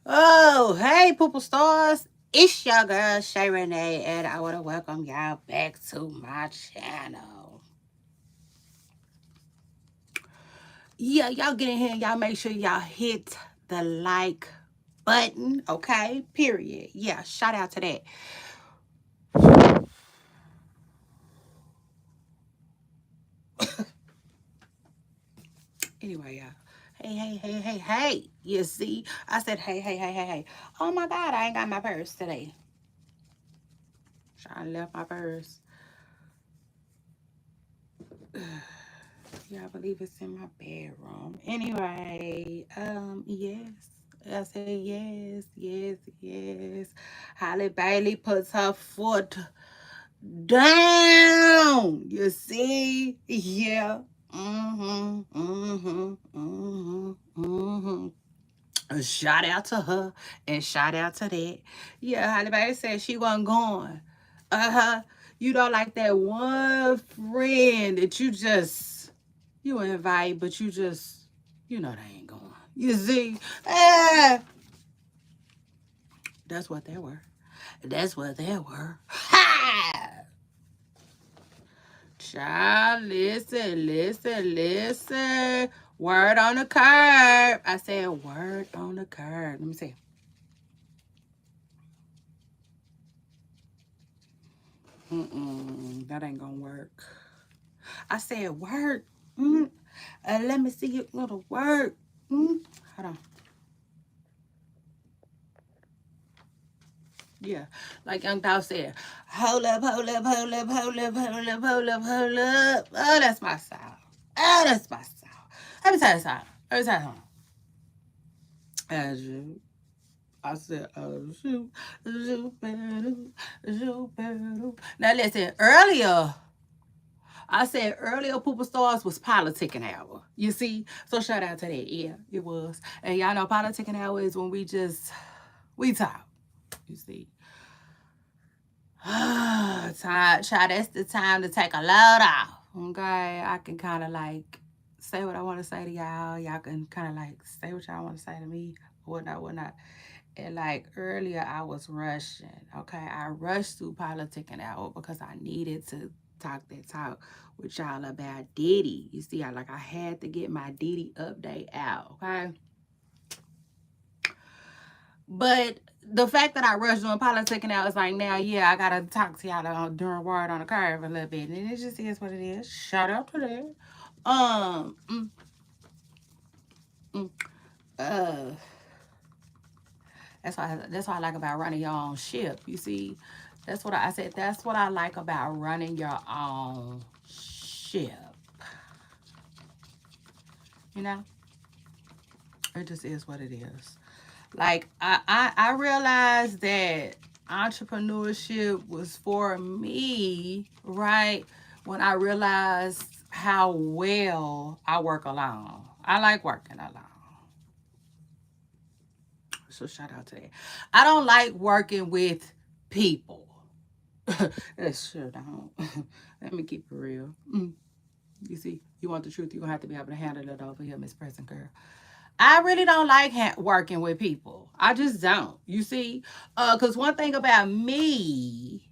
Oh, hey, Poople Stars. It's your girl, Shay Renee, and I want to welcome y'all back to my channel. Yeah, y'all get in here and y'all make sure y'all hit the like button, okay? Period. Yeah, shout out to that. Anyway, y'all. Hey. You see, I said, hey. Oh my God, I ain't got my purse today. I left my purse. Yeah, I believe it's in my bedroom. Anyway, yes. I said yes. Halle Bailey puts her foot down. You see? Yeah. A shout out to her and shout out to that. Yeah, Halle Bailey said she wasn't going. Uh-huh. You know, like that one friend that you invite, but you know they ain't going. You see? That's what they were. That's what they were. Ha! Child, listen. Word on the curb. I said word on the curb. Let me see. That ain't gonna work. I said word. Let me see your little word. Hold on. Yeah, like Young Dolph said, hold up. Oh, that's my style. Let me tell you something. As you, I said, oh, shoot. Now listen, I said earlier, Pooper Stars was politicking hour. You see? So shout out to that. Yeah, it was. And y'all know politicking hour is when we talk. You see? Child, that's the time to take a load off. Okay, I can kind of like say what I want to say to y'all. Y'all can kind of like say what y'all want to say to me, whatnot. And like earlier, I was rushing. Okay, I rushed through politicking out because I needed to talk that talk with y'all about Diddy. You see, I had to get my Diddy update out. Okay. But the fact that I rushed doing politicking out is like now, yeah, I gotta talk to y'all during word on the curve a little bit, and it just is what it is. Shout out to that. Um, mm, mm, uh, that's what I like about running your own ship. You see, that's what I said. That's what I like about running your own ship. You know, it just is what it is. Like I realized that entrepreneurship was for me, right? When I realized how well I work alone. I like working alone. So shout out to that. I don't like working with people. That sure don't. Let me keep it real. You see, you want the truth, you're gonna have to be able to handle it over here, Miss Present Girl. I really don't like working with people. I just don't. You see, because one thing about me,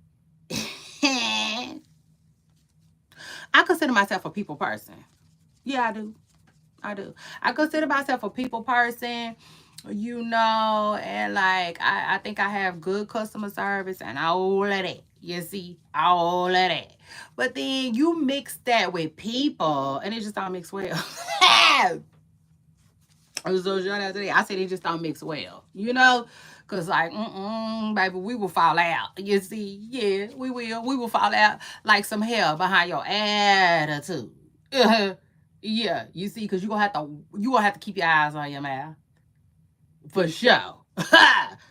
I consider myself a people person. Yeah, I do. I consider myself a people person, and like I think I have good customer service and all of that. You see, all of that. But then you mix that with people and it just don't mix well. So shout out today. I said it just don't mix well, Cause like, baby, we will fall out. You see, yeah, we will. We will fall out like some hell behind your attitude. Yeah, you see, cause you gonna have to keep your eyes on your mouth for sure.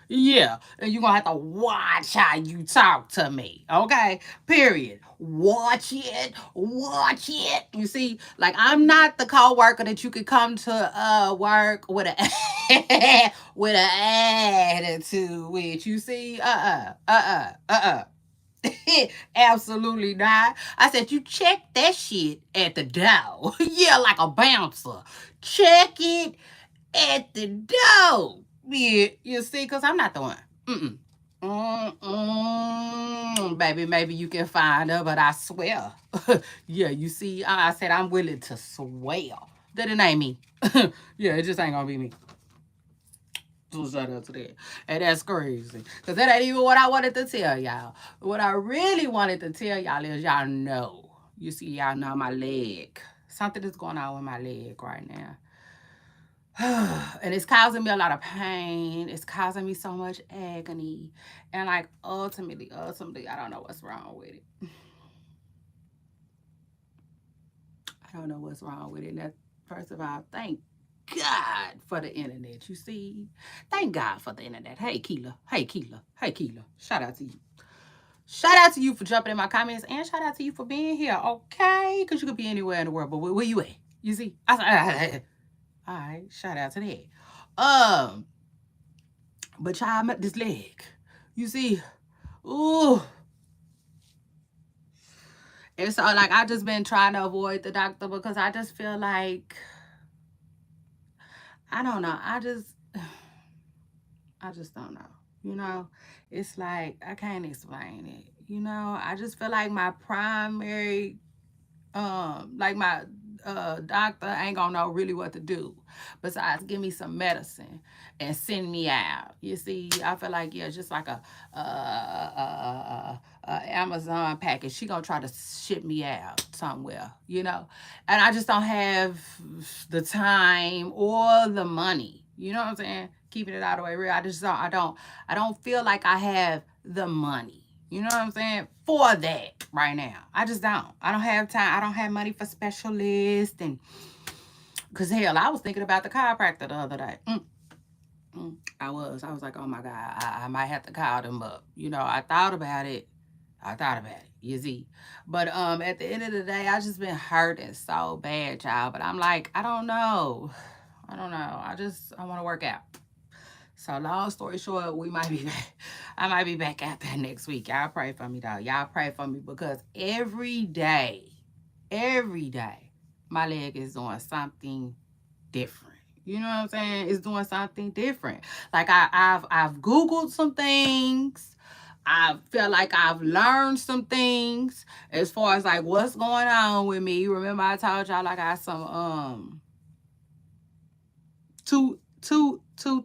Yeah, and you're gonna have to watch how you talk to me, okay? Period. Watch it. You see, like I'm not the co-worker that you could come to work with a with an attitude with. You see, Absolutely not. I said, you check that shit at the door. Yeah, like a bouncer. Check it at the door. be it, you see, because I'm not the one. Baby, maybe you can find her, but I swear. Yeah, you see, I said I'm willing to swear that it ain't me. Yeah, it just ain't gonna be me. So shout out to that. And that's crazy. Because that ain't even what I wanted to tell y'all. What I really wanted to tell y'all is y'all know. You see, y'all know my leg. Something is going on with my leg right now. And it's causing me a lot of pain. It's causing me so much agony. And like ultimately, I don't know what's wrong with it. I don't know what's wrong with it. And that, first of all, thank God for the internet. You see? Thank God for the internet. Hey, Keela. Hey, Keela. Hey, Keela. Shout out to you. Shout out to you for jumping in my comments, and shout out to you for being here, okay? Because you could be anywhere in the world, but where you at? You see? All right, shout out to that. But y'all, this leg. You see? Ooh. And so, like, I just been trying to avoid the doctor because I just feel like, I don't know. I just don't know. You know, it's like, I can't explain it. You know, I just feel like my primary, like my doctor ain't gonna know really what to do besides give me some medicine and send me out. You see, I feel like, yeah, just like a Amazon package. She gonna try to ship me out somewhere, you know, and I just don't have the time or the money. You know what I'm saying? Keeping it all the way real. I don't feel like I have the money. You know what I'm saying? For that right now. I just don't. I don't have time. I don't have money for specialists. And because hell, I was thinking about the chiropractor the other day. I was like, oh my God, I might have to call them up. You know, I thought about it. You see. But at the end of the day, I just been hurting so bad, y'all. But I'm like, I don't know. I want to work out. So long story short, we might be back. I might be back out there next week. Y'all pray for me though. Y'all pray for me because every day, my leg is doing something different. You know what I'm saying? It's doing something different. Like I've Googled some things. I feel like I've learned some things as far as like what's going on with me. Remember I told y'all I got some two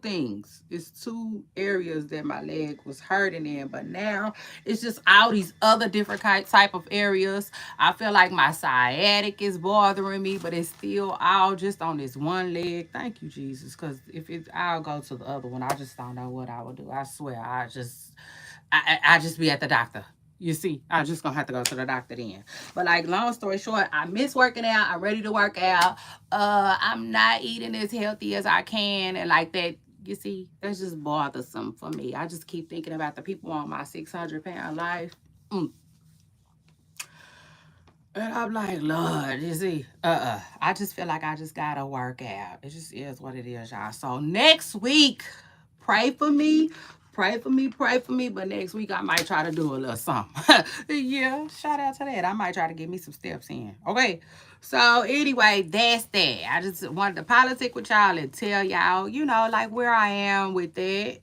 things. It's two areas that my leg was hurting in, but now it's just all these other different type of areas. I feel like my sciatic is bothering me, but it's still all just on this one leg. Thank you, Jesus, because if it's, I'll go to the other one. I just don't know what I would do. I swear, I just be at the doctor. You see, I'm just gonna have to go to the doctor then. But like, long story short, I miss working out. I'm ready to work out. I'm not eating as healthy as I can, and like that. You see, that's just bothersome for me. I just keep thinking about the people on my 600-pound life. And I'm like, Lord, you see, I just feel like I just gotta work out. It just is what it is, y'all. So next week, pray for me. Pray for me. But next week, I might try to do a little something. Yeah, shout out to that. I might try to get me some steps in. Okay. So anyway, that's that. I just wanted to politic with y'all and tell y'all, you know, like where I am with that.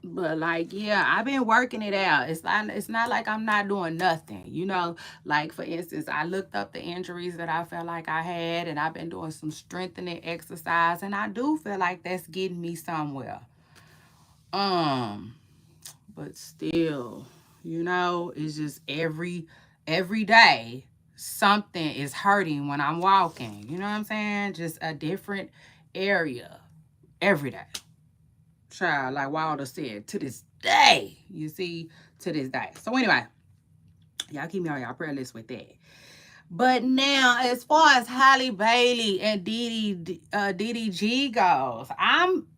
But like, yeah, I've been working it out. It's not like I'm not doing nothing, you know. Like for instance, I looked up the injuries that I felt like I had, and I've been doing some strengthening exercise, and I do feel like that's getting me somewhere. But still, you know, it's just every day something is hurting when I'm walking. You know what I'm saying? Just a different area every day. Child, like Wilder said, to this day. You see, to this day. So anyway, y'all keep me on y'all prayer list with that. But now, as far as Halle Bailey and Diddy G goes, I'm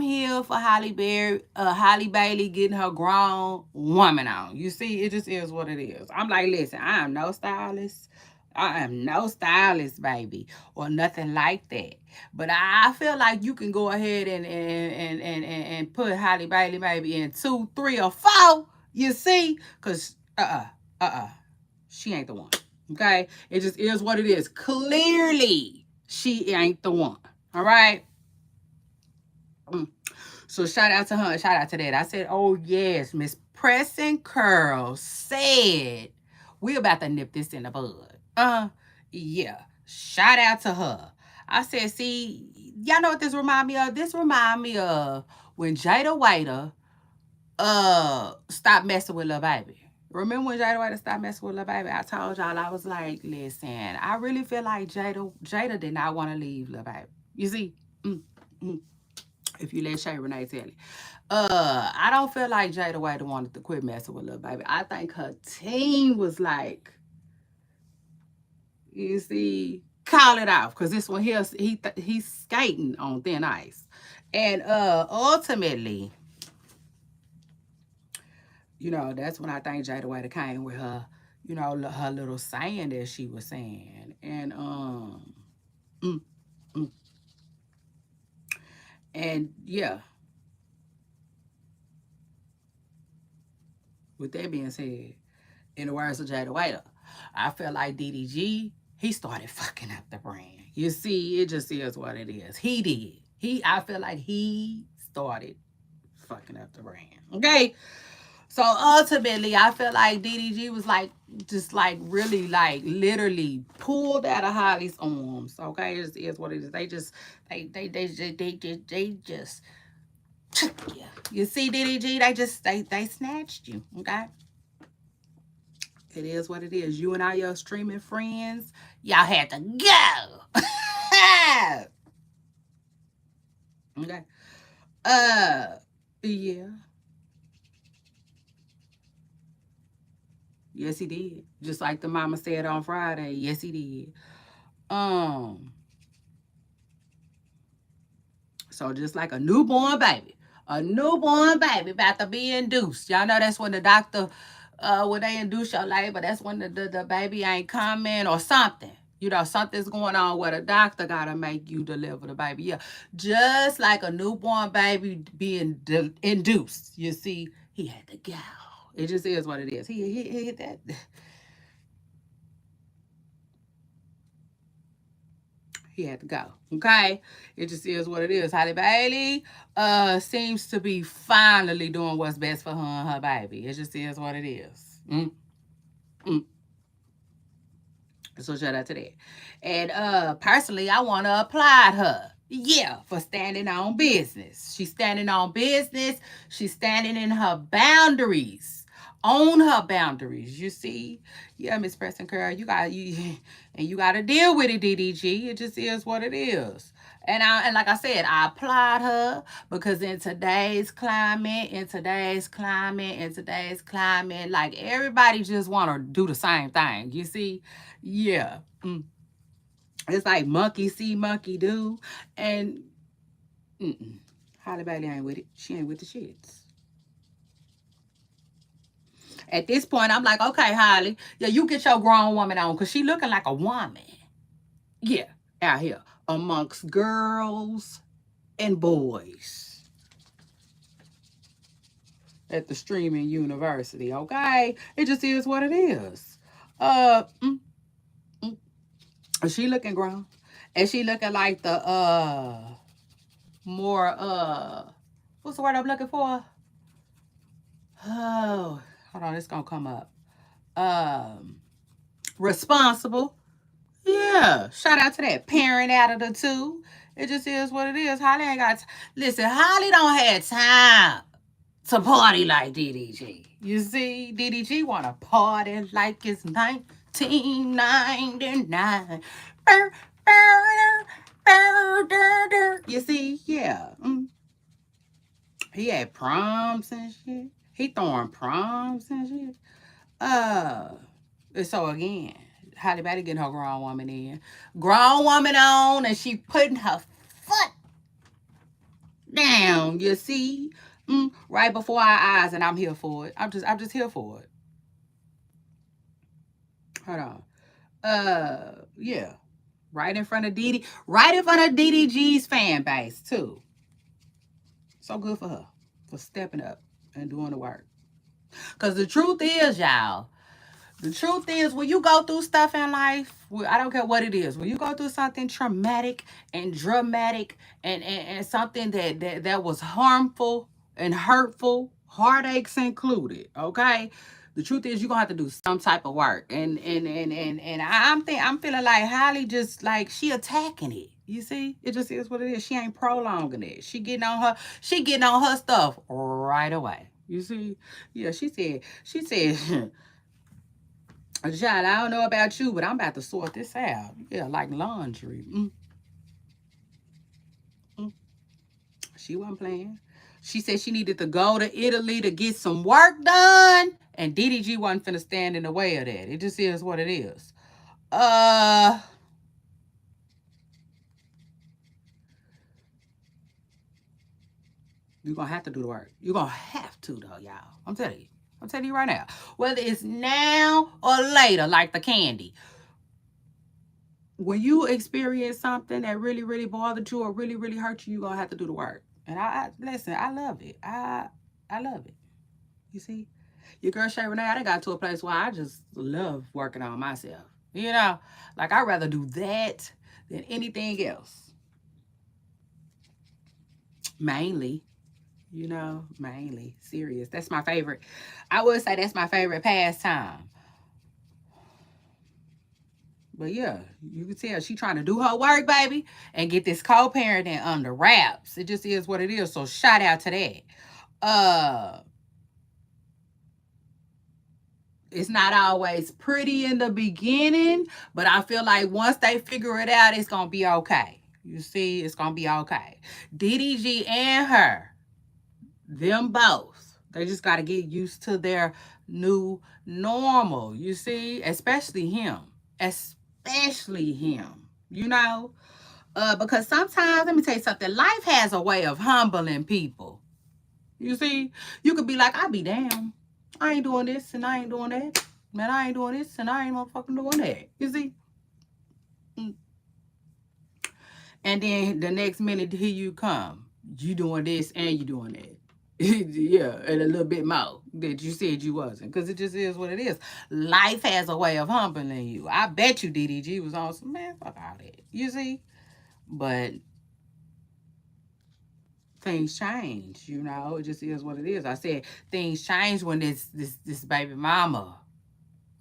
here for Halle Bailey getting her grown woman on. You see, it just is what it is. I'm like, listen, I am no stylist. I am no stylist, baby, or nothing like that. But I feel like you can go ahead and put Halle Bailey maybe in 2, 3, or 4. You see, cause she ain't the one. Okay, it just is what it is. Clearly, she ain't the one. All right. So shout out to her and shout out to that. I said, oh yes, Miss Pressing Curls said we about to nip this in the bud. Yeah. Shout out to her. I said, see, y'all know what this remind me of? This remind me of when Jada Waiter stopped messing with Lil Baby. Remember when Jada Waiter stopped messing with Lil Baby? I told y'all, I was like, listen, I really feel like Jada did not want to leave Lil Baby. You see? Mm, mm. If you let Shay Renee tell it. I don't feel like Jada Waiter wanted to quit messing with Lil Baby. I think her team was like, you see, call it off. Because this one here, he's skating on thin ice. And ultimately, you know, that's when I think Jada Waiter came with her, you know, her little saying that she was saying. And mm, mm. And yeah, with that being said, in the words of Jada Waiter, I feel like DDG, he started fucking up the brand. You see, it just is what it is. He did. I feel like he started fucking up the brand. Okay? So ultimately, I feel like DDG was like, just like really like literally pulled out of Holly's arms. Okay? It just is what it is. They just, they just, yeah. You see, DDG, they snatched you. Okay? It is what it is. You and all your streaming friends, y'all had to go. Okay. Yeah. Yes, he did. Just like the mama said on Friday. Yes, he did. So just like a newborn baby. A newborn baby about to be induced. Y'all know that's when the doctor, when they induce your labor, that's when the baby ain't coming or something. You know, something's going on where the doctor got to make you deliver the baby. Yeah. Just like a newborn baby being induced. You see, he had to go. It just is what it is. He hit that. He had to go. Okay? It just is what it is. Halle Bailey seems to be finally doing what's best for her and her baby. It just is what it is. So shout out to that. And personally, I want to applaud her. Yeah, for standing on business. She's standing on business. She's standing in her boundaries. On her boundaries. You see? Yeah, Miss Preston Curl, you got to deal with it, DDG. It just is what it is. And like I said, I applaud her because in today's climate, like everybody just want to do the same thing. You see? Yeah. It's like monkey see, monkey do. And Halle Bailey ain't with it. She ain't with the shits. At this point, I'm like, okay, Halle, yeah, you get your grown woman on because she looking like a woman. Yeah, out here amongst girls and boys at the streaming university. Okay, it just is what it is. She looking grown, and she looking like the more what's the word I'm looking for? Oh, hold on, it's gonna come up. Responsible. Yeah, shout out to that parent out of the two. It just is what it is. Holly ain't got listen. Holly don't have time to party like DDG. You see, DDG want to party like it's 1999. You see, yeah. He had proms and shit. He throwing proms and shit. So again, Halle Bailey getting her grown woman in. Grown woman on, and she putting her foot down, you see? Right before our eyes, and I'm here for it. I'm just here for it. Hold on. Yeah. Right in front of DDG's fan base, too. So good for her. For stepping up and doing the work. Because the truth is, y'all, The truth is, when you go through stuff in life, I don't care what it is, when you go through something traumatic and dramatic and something that was harmful and hurtful, heartaches included, okay? The truth is, you're gonna have to do some type of work. I'm feeling like Holly just like she attacking it. You see? It just is what it is. She ain't prolonging it. She getting on her stuff right away. You see? Yeah, she said Child, I don't know about you, but I'm about to sort this out. Yeah, like laundry. Mm. She wasn't playing. She said she needed to go to Italy to get some work done, and DDG wasn't finna stand in the way of that. It just is what it is. Uh, you're gonna have to do the work. You're gonna have to though, y'all. I'm telling you. I'm telling you right now. Whether it's now or later, like the candy. When you experience something that really, really bothered you or really, really hurt you, you're gonna have to do the work. And I listen, I love it. I love it. You see? Your girl Shay Renee, I done got to a place where I just love working on myself. You know? Like I'd rather do that than anything else. Mainly. You know, mainly. Serious. That's my favorite. I would say that's my favorite pastime. But yeah, you can tell she trying to do her work, baby, and get this co-parenting under wraps. It just is what it is. So shout out to that. Uh it's not always pretty in the beginning, but I feel like once they figure it out, it's gonna be okay. You see, it's gonna be okay. DDG and her, them both, they just gotta get used to their new normal. You see, especially him. Especially him. You know? Because sometimes, let me tell you something, life has a way of humbling people. You see, you could be like, I be damn. I ain't doing this and I ain't doing that. Man, I ain't doing this and I ain't motherfucking doing that. You see? Mm. And then the next minute, here you come. You doing this and you doing that. Yeah, and a little bit more that you said you wasn't. Because it just is what it is. Life has a way of humbling you. I bet you DDG was on some, man, fuck all that. You see? But things change, you know. It just is what it is. I said things change when this baby mama,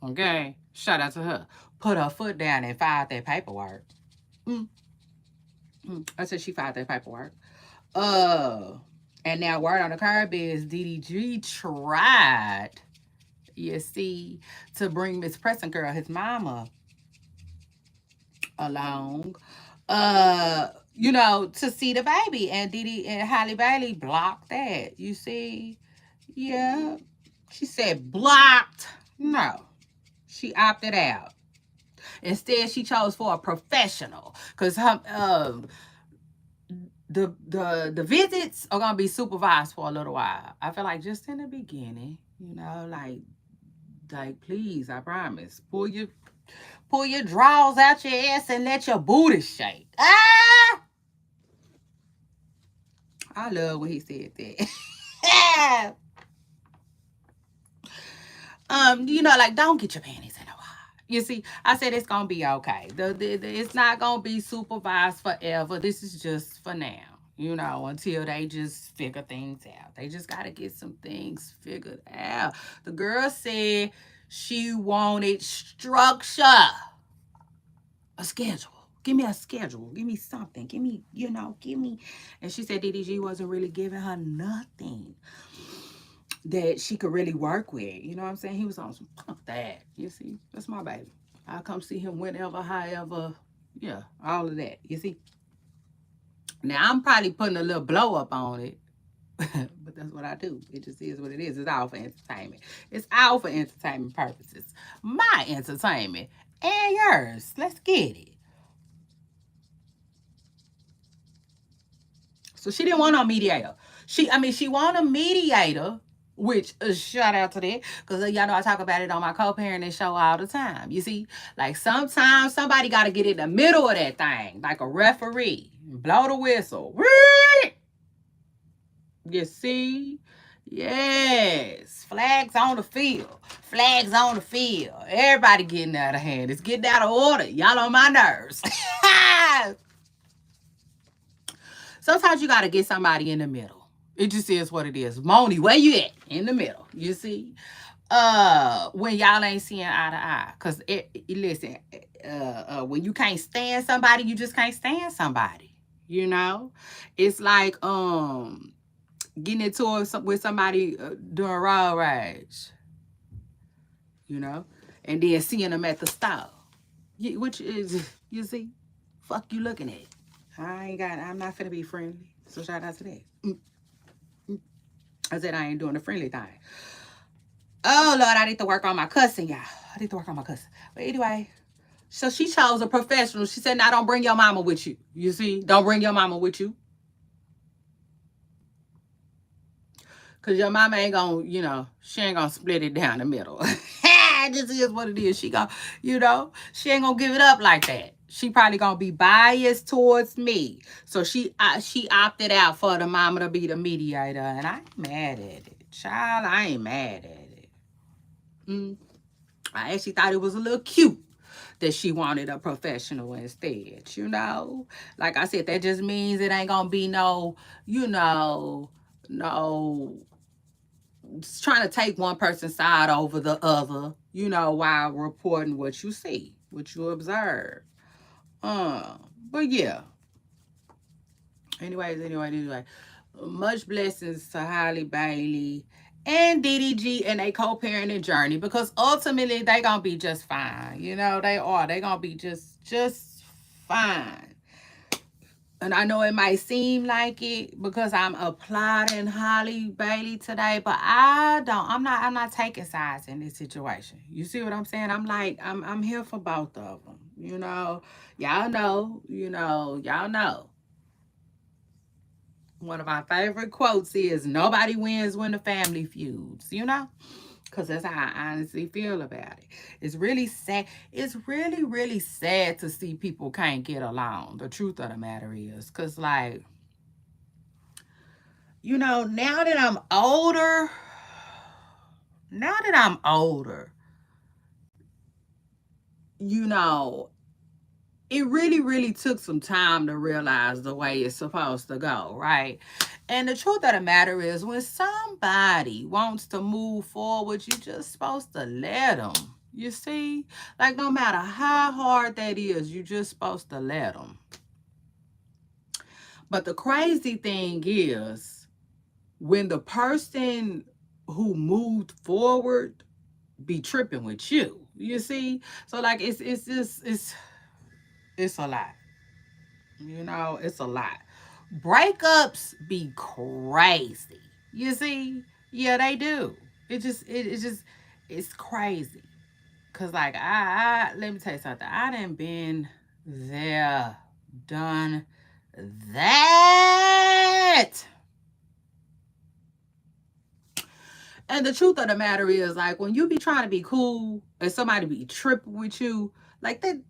okay, shout out to her, put her foot down and filed that paperwork. Mm, I said she filed that paperwork. Uh, and now word on the curb is DDG tried, you see, to bring Miss Preston Girl, his mama, along. You know, to see the baby. And Didi and Halle Bailey blocked that. You see? Yeah. She said blocked. No. She opted out. Instead, she chose for a professional. Because the visits are gonna be supervised for a little while. I feel like just in the beginning, you know, like please, I promise. Pull your drawers out your ass and let your booty shake. Ah! I love when he said that. You know, like don't get your panties in a wad. You see, I said it's gonna be okay. It's not gonna be supervised forever. This is just for now. You know, until they just figure things out. They just gotta get some things figured out. The girl said she wanted structure, a schedule. Give me a schedule. Give me something. Give me, give me. And she said DDG wasn't really giving her nothing that she could really work with. You know what I'm saying? He was on some punk that. You see? That's my baby. I'll come see him whenever, however. Yeah, all of that. You see? Now, I'm probably putting a little blow up on it. But that's what I do. It just is what it is. It's all for entertainment. It's all for entertainment purposes. My entertainment and yours. Let's get it. So she didn't want no mediator. She wanted a mediator, which shout out to that, because y'all know I talk about it on my co-parenting show all the time. You see, like sometimes somebody got to get in the middle of that thing, like a referee, blow the whistle. You see, Yes. Flags on the field. Flags on the field. Everybody getting out of hand. It's getting out of order. Y'all on my nerves. Sometimes you got to get somebody in the middle. It just is what it is. Moni, where you at? In the middle. You see? When y'all ain't seeing eye to eye. Cause listen, when you can't stand somebody, you just can't stand somebody. You know? It's like getting into it with somebody during road rage. You know? And then seeing them at the stall. Which is, you see, fuck you looking at. I'm not finna be friendly. So shout out to that. I said I ain't doing the friendly thing. Oh Lord, I need to work on my cussing, y'all. I need to work on my cussing. But anyway, so she chose a professional. She said, "Now don't bring your mama with you. You see, don't bring your mama with you, cause your mama ain't gonna, she ain't gonna split it down the middle. This is what it is. She gonna, she ain't gonna give it up like that. She probably gonna be biased towards me. So she opted out for the mama to be the mediator, and I ain't mad at it, child. I ain't mad at it. I actually thought it was a little cute that she wanted a professional instead, Like I said, that just means it ain't gonna be no, no trying to take one person's side over the other, while reporting what you see, what you observe. But yeah. Anyway. Much blessings to Halle Bailey and DDG and a co-parenting journey, because ultimately they gonna be just fine. They are. They gonna be just fine. And I know it might seem like it because I'm applauding Halle Bailey today, but I'm not taking sides in this situation. You see what I'm saying? I'm here for both of them. Y'all know. One of my favorite quotes is, "Nobody wins when the family feuds," because that's how I honestly feel about it. It's really sad. It's really, really sad to see people can't get along. The truth of the matter is, because, like, now that I'm older, it really, really took some time to realize the way it's supposed to go, right? And the truth of the matter is, when somebody wants to move forward, you're just supposed to let them. You see? Like, no matter how hard that is, you're just supposed to let them. But the crazy thing is, when the person who moved forward be tripping with you, you see? So, like, it's a lot. It's a lot. Breakups be crazy. You see? Yeah, they do. It's crazy. Cause, like, let me tell you something. I done been there, done that. And the truth of the matter is, like, when you be trying to be cool and somebody be tripping with you, like, that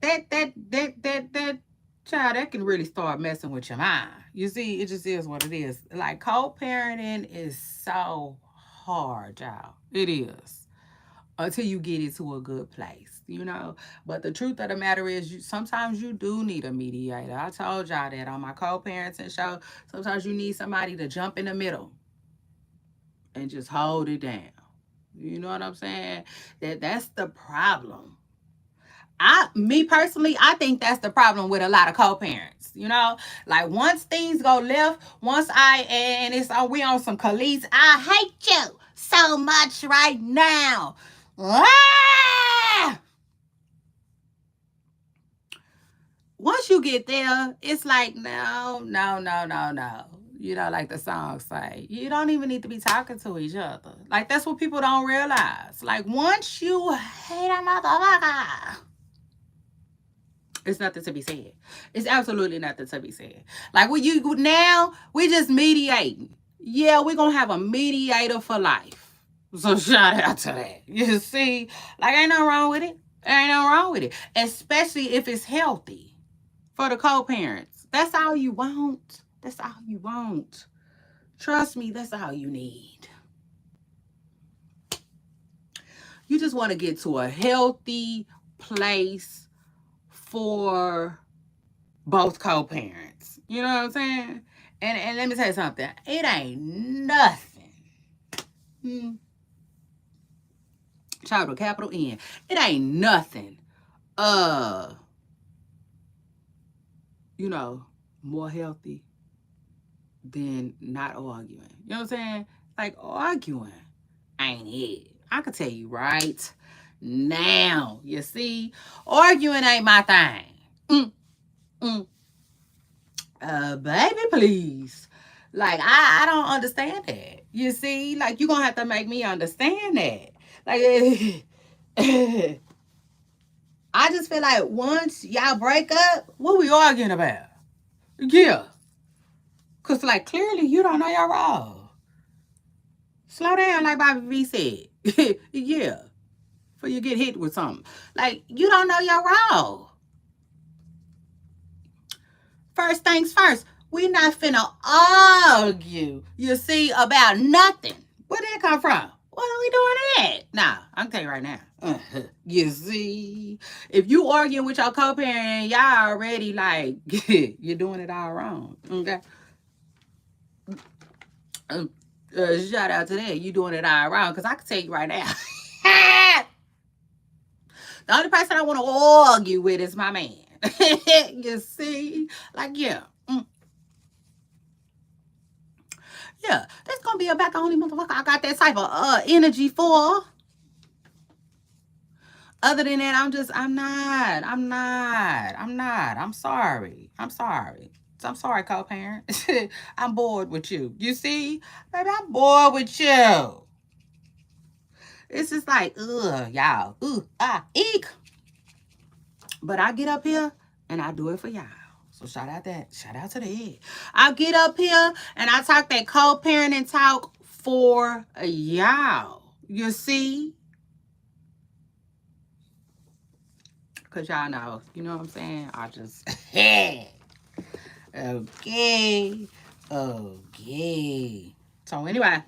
child, that can really start messing with your mind. You see, it just is what it is. Like, co-parenting is so hard, y'all. It is. Until you get into a good place, But the truth of the matter is, sometimes you do need a mediator. I told y'all that on my co-parenting show. Sometimes you need somebody to jump in the middle and just hold it down. You know what I'm saying? That's the problem. Me personally, I think that's the problem with a lot of co-parents. Like, once things go left, and we on some Khalees, I hate you so much right now. Ah! Once you get there, it's like, no. Like the song say, you don't even need to be talking to each other. Like, that's what people don't realize. Like, once you hate a motherfucker, it's nothing to be said. It's absolutely nothing to be said. Like, we just mediating. Yeah, we're going to have a mediator for life. So shout out to that. You see? Like, ain't nothing wrong with it. Ain't nothing wrong with it. Especially if it's healthy for the co-parents. That's all you want. That's all you want. Trust me, that's all you need. You just want to get to a healthy place for both co-parents. You know what I'm saying? And let me tell you something. It ain't nothing. Child with capital N. It ain't nothing. You know, more healthy than not arguing. You know what I'm saying? Like arguing ain't it. I can tell you right now. You see, arguing ain't my thing. Baby, please. Like, I don't understand that. You see, like, you're gonna have to make me understand that. Like, I just feel like once y'all break up, what we arguing about? Yeah. Cause like clearly you don't know your role. Slow down, like Bobby V said. Yeah. Before you get hit with something. Like, you don't know your role. First things first, we not finna argue, you see, about nothing. Where did it come from? What are we doing that? Nah, I'm tell you right now. You see, if you arguing with your co-parent, y'all already like, you're doing it all wrong. Okay? Shout out to that. You doing it all wrong. Because I can tell you right now. The only person I want to argue with is my man. You see? Like, yeah. Yeah, that's gonna be about the only motherfucker I got that type of energy for. Other than that, I'm sorry. I'm sorry, co-parent. I'm bored with you. You see? Baby, I'm bored with you. It's just like, y'all. Eek. But I get up here and I do it for y'all. So shout out to that. I get up here and I talk that co-parenting talk for y'all. You see? Because y'all know, you know what I'm saying? I just, okay. So anyway,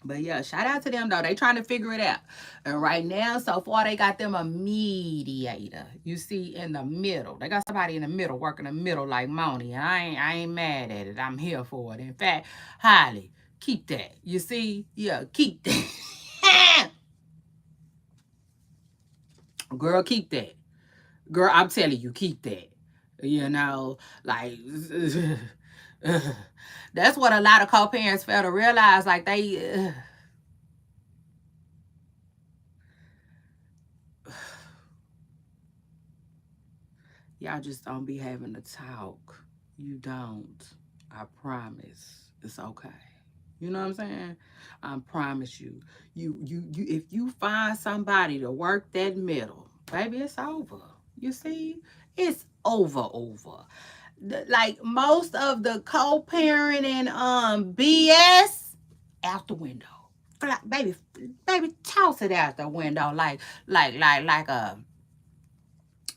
but yeah, shout out to them though. They trying to figure it out. And right now, so far, they got them a mediator. You see, in the middle. They got somebody in the middle, working the middle like Moni. And I ain't mad at it. I'm here for it. In fact, Halle, keep that. You see? Yeah, keep that. Girl, keep that. Girl, I'm telling you, keep that. You know, like that's what a lot of co-parents fail to realize. Like they y'all just don't be having to talk. You don't. I promise. It's okay. You know what I'm saying? I promise you. You if you find somebody to work that middle, baby, it's over. You see? It's over. Like most of the co-parenting BS out the window. Baby, toss it out the window like a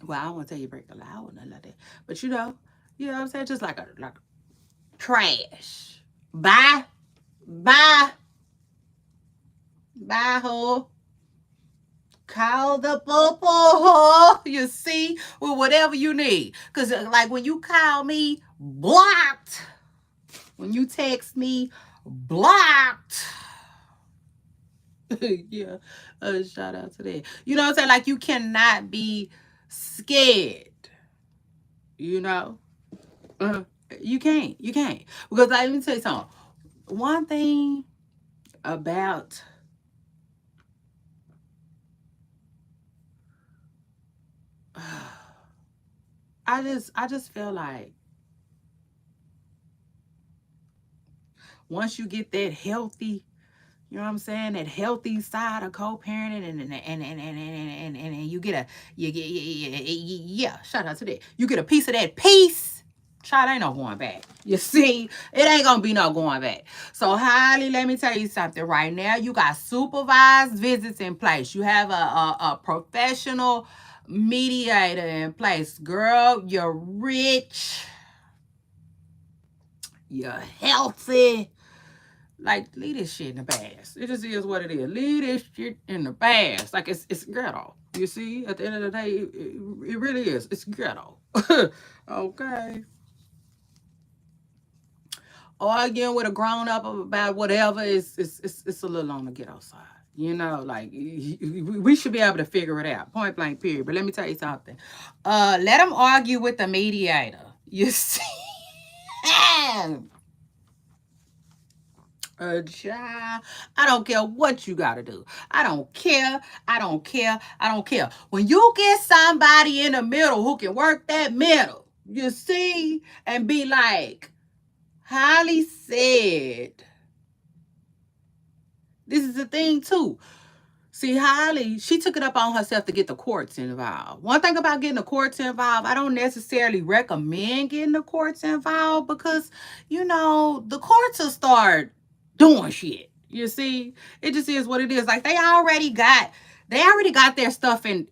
well, I don't want to tell you break the law or nothing like that. But you know what I'm saying? Just like trash. Bye, ho. Call the popo, you see, with whatever you need. Because, like, when you call me, blocked. When you text me, blocked. Yeah, shout out to that. You know what I'm saying? Like, you cannot be scared. You know? You can't. Because, like, let me tell you something. One thing about I just feel like once you get that healthy, you know what I'm saying, that healthy side of co-parenting and you get shout out to that. You get a piece of that peace. Child, ain't no going back. You see, it ain't gonna be no going back. So, Halle, let me tell you something. Right now, you got supervised visits in place. You have a professional mediator in place. Girl, you're rich. You're healthy. Like, leave this shit in the past. It just is what it is. Leave this shit in the past. Like, it's ghetto. You see, at the end of the day, it really is. It's ghetto. Okay. Arguing with a grown up about whatever is it's a little on the ghetto side. You know, like we should be able to figure it out. Point blank, period. But let me tell you something. Let them argue with the mediator. You see. Child, I don't care what you gotta do. I don't care. I don't care. I don't care. When you get somebody in the middle who can work that middle, you see, and be like, Holly said, this is the thing too. See, Holly, she took it up on herself to get the courts involved. One thing about getting the courts involved, I don't necessarily recommend getting the courts involved because, you know, the courts will start doing shit. You see, it just is what it is. Like they already got their stuff in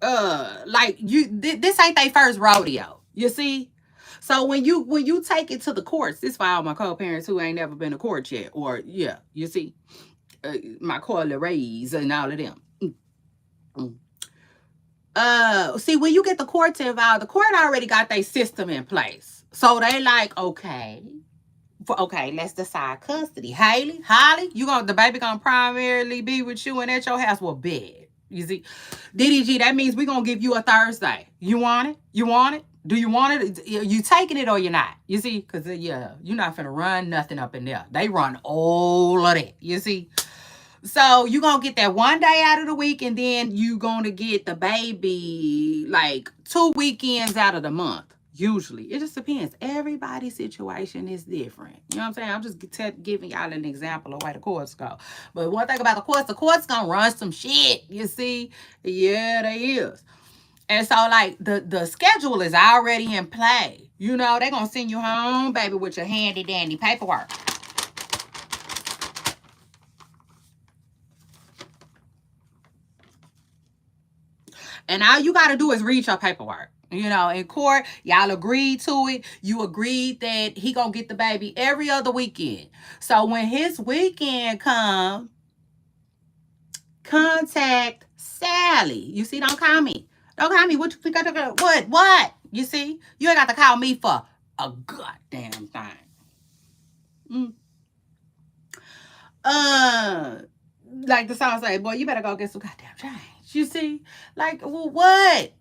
like this ain't their first rodeo. You see. So when you take it to the courts, this for all my co-parents who ain't never been to court yet, or yeah, you see, my corleries and all of them. See, when you get the courts involved, the court already got their system in place. So they like, okay, let's decide custody. Holly, the baby gonna primarily be with you and at your house. Well, bed. You see, DDG, that means we gonna give you a Thursday. You want it? You want it? Do you want it? You taking it or you're not? You see, because yeah, you're not finna run nothing up in there. They run all of that. You see. So you gonna get that one day out of the week, and then you gonna get the baby like 2 weekends out of the month. Usually, it just depends. Everybody's situation is different. You know what I'm saying? I'm just giving y'all an example of where the courts go. But one thing about the courts gonna run some shit. You see? Yeah, they is. And so, like, the schedule is already in play. You know, they're gonna send you home, baby, with your handy dandy paperwork. And all you got to do is read your paperwork. You know, in court, y'all agreed to it. You agreed that he gonna get the baby every other weekend. So when his weekend come, contact Sally. You see, don't call me. Don't call me. What? You see, you ain't got to call me for a goddamn thing. Like the song say, boy, you better go get some goddamn change. You see, like, well, what?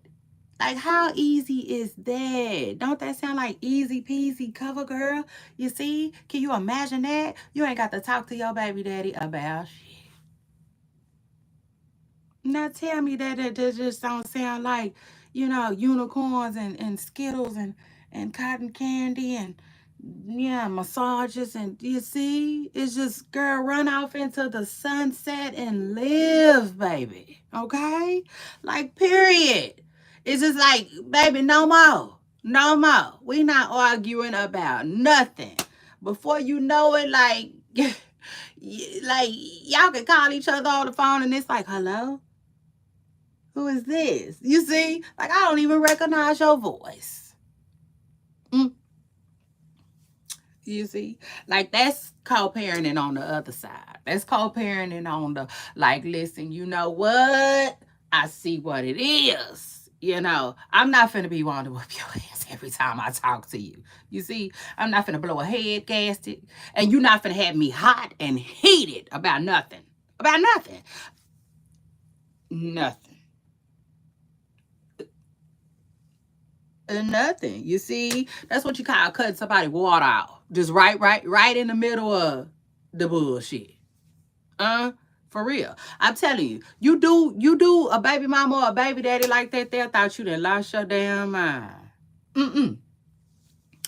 Like, how easy is that? Don't that sound like easy peasy cover girl? You see? Can you imagine that? You ain't got to talk to your baby daddy about shit. Now tell me that just don't sound like, you know, unicorns and Skittles and cotton candy and yeah, massages, and you see, it's just, girl, run off into the sunset and live, baby. Okay? Like, period. It's just like, baby, no more. No more. We not arguing about nothing. Before you know it, like, like, y'all can call each other on the phone and it's like, hello? Who is this? You see? Like, I don't even recognize your voice. You see, like that's co-parenting on the other side. That's co-parenting on the, like, listen, you know what? I see what it is. You know, I'm not finna be wanting to whip your ass every time I talk to you. You see, I'm not finna blow a head gasket, and you're not finna have me hot and heated about nothing. About nothing. Nothing. Nothing. You see, that's what you call cutting somebody water out. Just right in the middle of the bullshit. For real. I'm telling you, you do a baby mama or a baby daddy like that, they thought you done lost your damn mind.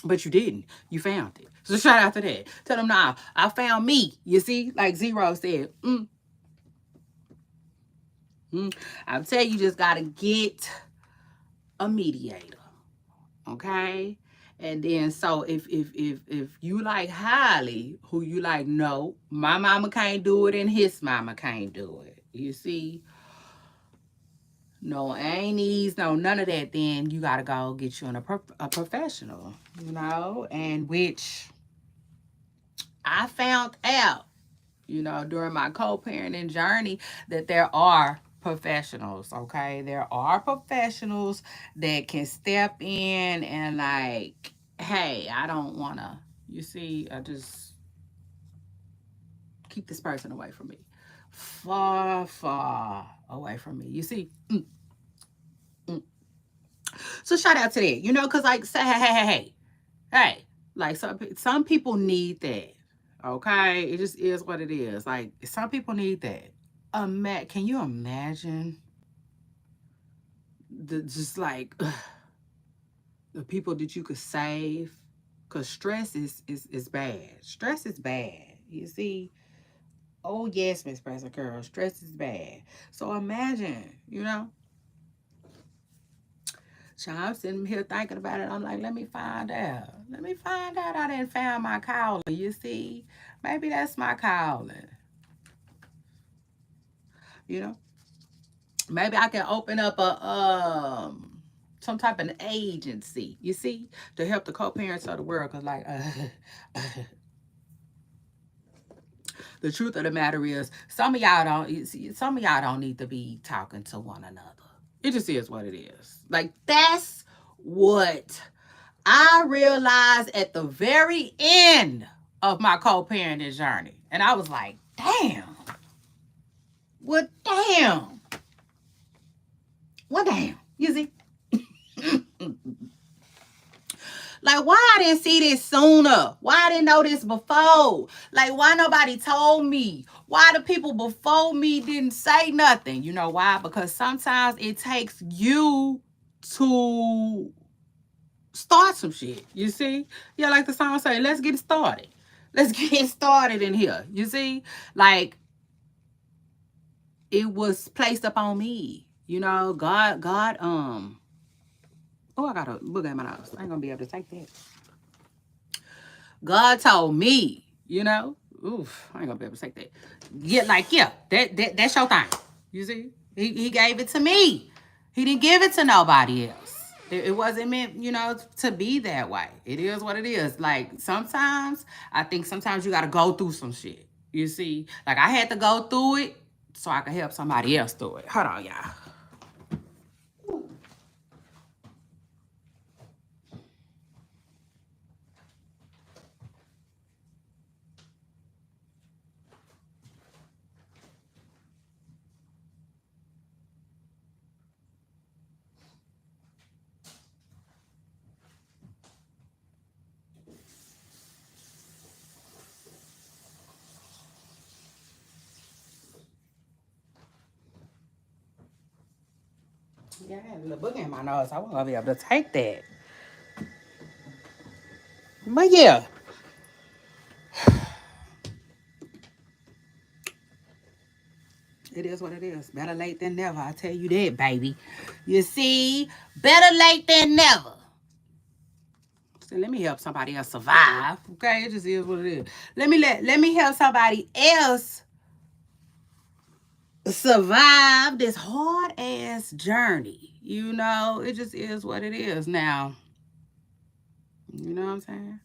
But you didn't. You found it. So shout out to that. Tell them now, I found me. You see, like Zero said. I'm telling you, just gotta get a mediator. Okay? And then so if you like Holly, who you like, no, my mama can't do it and his mama can't do it. You see? No ain'ties, no none of that, then you gotta go get you a professional, you know, and which I found out, during my co-parenting journey, that there are professionals, okay? There are professionals that can step in and like, hey, I don't want to, I just keep this person away from me. Far, far away from me. So shout out to that, because like, say, hey, like some people need that. Okay, it just is what it is. Like some people need that. Can you imagine the just like the people that you could save? Cause stress is bad. Stress is bad. You see. Oh yes, Miss President Girl, stress is bad. So imagine, So I'm sitting here thinking about it. I'm like, let me find out. Let me find out I didn't find my calling. You see, maybe that's my calling. You know, maybe I can open up a some type of agency. You see, to help the co-parents of the world. Cause like, the truth of the matter is, some of y'all don't need to be talking to one another. It just is what it is. Like that's what I realized at the very end of my co-parenting journey. And I was like, damn. Well, damn. Well, damn. You see? Like, why I didn't see this sooner? Why I didn't know this before? Like, why nobody told me? Why the people before me didn't say nothing? You know why? Because sometimes it takes you to start some shit. You see? Yeah, like the song say, let's get started. Let's get started in here. You see? Like, it was placed upon me. God, oh, I gotta look at my nose. I ain't gonna be able to take that. God told me, oof, I ain't gonna be able to take that. Yeah, that's your thing. You see? He gave it to me. He didn't give it to nobody else. It wasn't meant, to be that way. It is what it is. Like I think sometimes you gotta go through some shit. You see? Like I had to go through it so I could help somebody else through it. Hold on, y'all. Yeah, I had a little booger in my nose. I wasn't gonna be able to take that. But yeah. It is what it is. Better late than never. I tell you that, baby. You see? Better late than never. So let me help somebody else survive. Okay? It just is what it is. Let me help somebody else survive this hard ass journey. It just is what it is. Now, you know what I'm saying?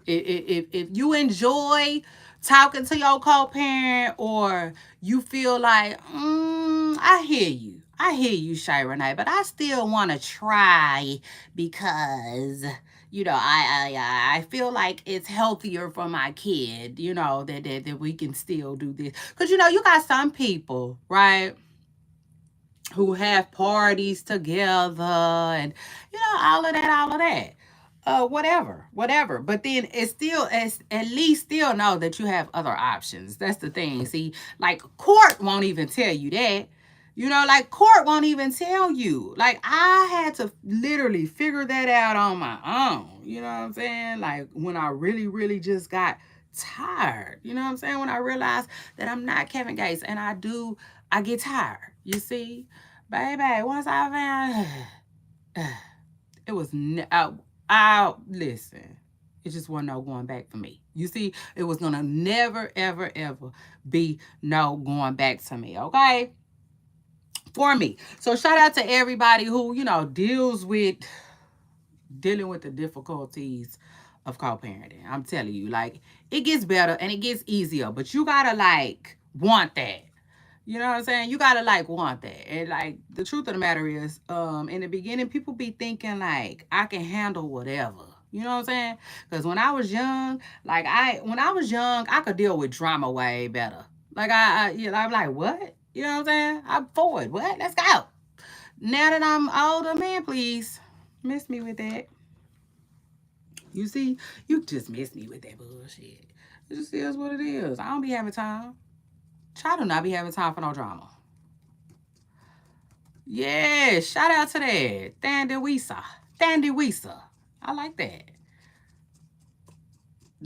If you enjoy talking to your co-parent, or you feel like, I hear you, Shay Renee, but I still want to try because I feel like it's healthier for my kid, that we can still do this. Because you got some people, right, who have parties together and all of that. Whatever. But then it's at least still know that you have other options. That's the thing. See, like court won't even tell you that. Like court won't even tell you. Like I had to literally figure that out on my own. You know what I'm saying? Like when I really, really just got tired. You know what I'm saying? When I realized that I'm not Kevin Gates and I get tired. You see? Baby, once I found it was listen, it just wasn't no going back for me. You see, it was gonna never, ever, ever be no going back to me, okay? For me. So shout out to everybody who, dealing with the difficulties of co-parenting. I'm telling you, like, it gets better and it gets easier, but you gotta like want that. You know what I'm saying? You gotta like want that. And like the truth of the matter is, in the beginning, people be thinking like I can handle whatever. You know what I'm saying? Because when I was young, when I was young, I could deal with drama way better. Like I'm like, what? You know what I'm saying? I'm forward. What? Let's go. Now that I'm older, man, please miss me with that. You see, you just miss me with that bullshit. It just is what it is. I don't be having time. Try to not be having time for no drama. Yeah, shout out to that. Thandy Wisa. Thandy Wisa. I like that.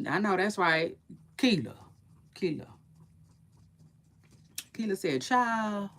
I know that's right. Keela. Keela. Keela said, child,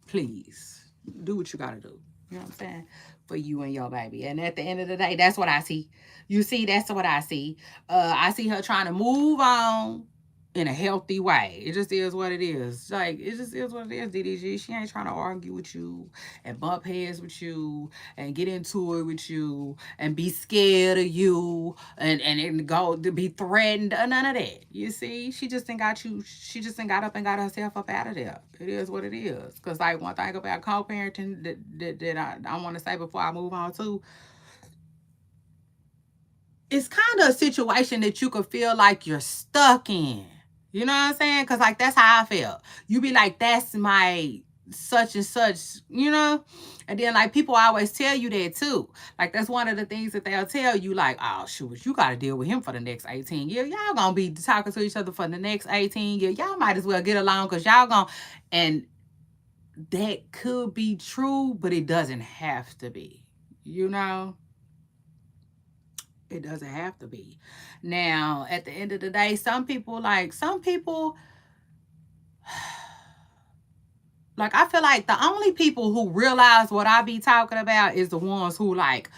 please do what you gotta do. You know what I'm saying? For you and your baby. And at the end of the day, that's what I see. You see, that's what I see. I see her trying to move on in a healthy way. It just is what it is. Like, it just is what it is, DDG. She ain't trying to argue with you and bump heads with you and get into it with you and be scared of you and go to be threatened. None of that. You see, she just ain't got you. She just ain't got up and got herself up out of there. It is what it is. Because, like, one thing about co-parenting that I want to say before I move on to, it's kind of a situation that you could feel like you're stuck in. You know what I'm saying? Because, like, that's how I felt. You be like, that's my such and such, you know? And then, like, people always tell you that, too. Like, that's one of the things that they'll tell you, like, oh, shoot, you got to deal with him for the next 18 years. Y'all going to be talking to each other for the next 18 years. Y'all might as well get along because y'all going to... And that could be true, but it doesn't have to be, you know? It doesn't have to be. Now, at the end of the day, some people, like I feel like the only people who realize what I be talking about is the ones who, like,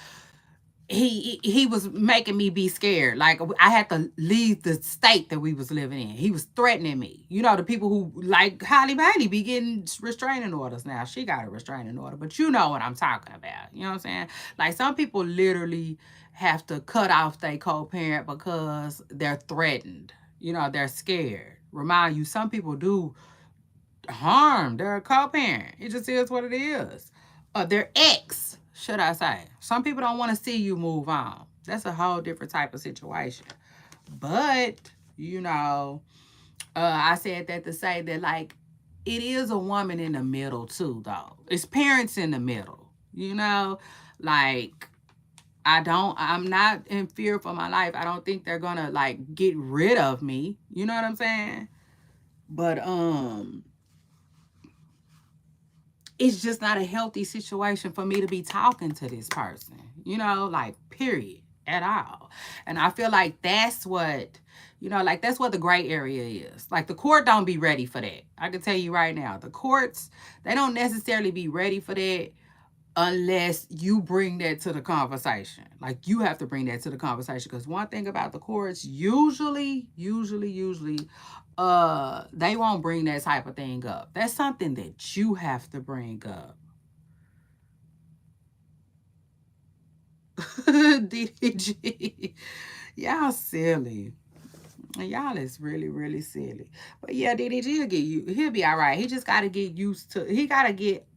he was making me be scared. Like, I had to leave the state that we was living in. He was threatening me. You know, the people who, like Halle Bailey, be getting restraining orders now. She got a restraining order, but you know what I'm talking about. You know what I'm saying? Like, some people literally have to cut off their co-parent because they're threatened. You know, they're scared. Remind you, some people do harm their co-parent. It just is what it is. Their ex, should I say. Some people don't want to see you move on. That's a whole different type of situation. But, you know, I said that to say that, like, it is a woman in the middle, too, though. It's parents in the middle, you know? Like, I'm not in fear for my life. I don't think they're gonna, like, get rid of me. You know what I'm saying? But, it's just not a healthy situation for me to be talking to this person, you know, like, period, at all. And I feel like that's what, you know, like, that's what the gray area is. Like, the court don't be ready for that. I can tell you right now, the courts, they don't necessarily be ready for that unless you bring that to the conversation. Like, you have to bring that to the conversation. Because one thing about the courts, usually, they won't bring that type of thing up. That's something that you have to bring up. DDG. Y'all silly. Y'all is really, really silly. But yeah, DDG will get you. He'll be all right. He just got to get used to. He got to get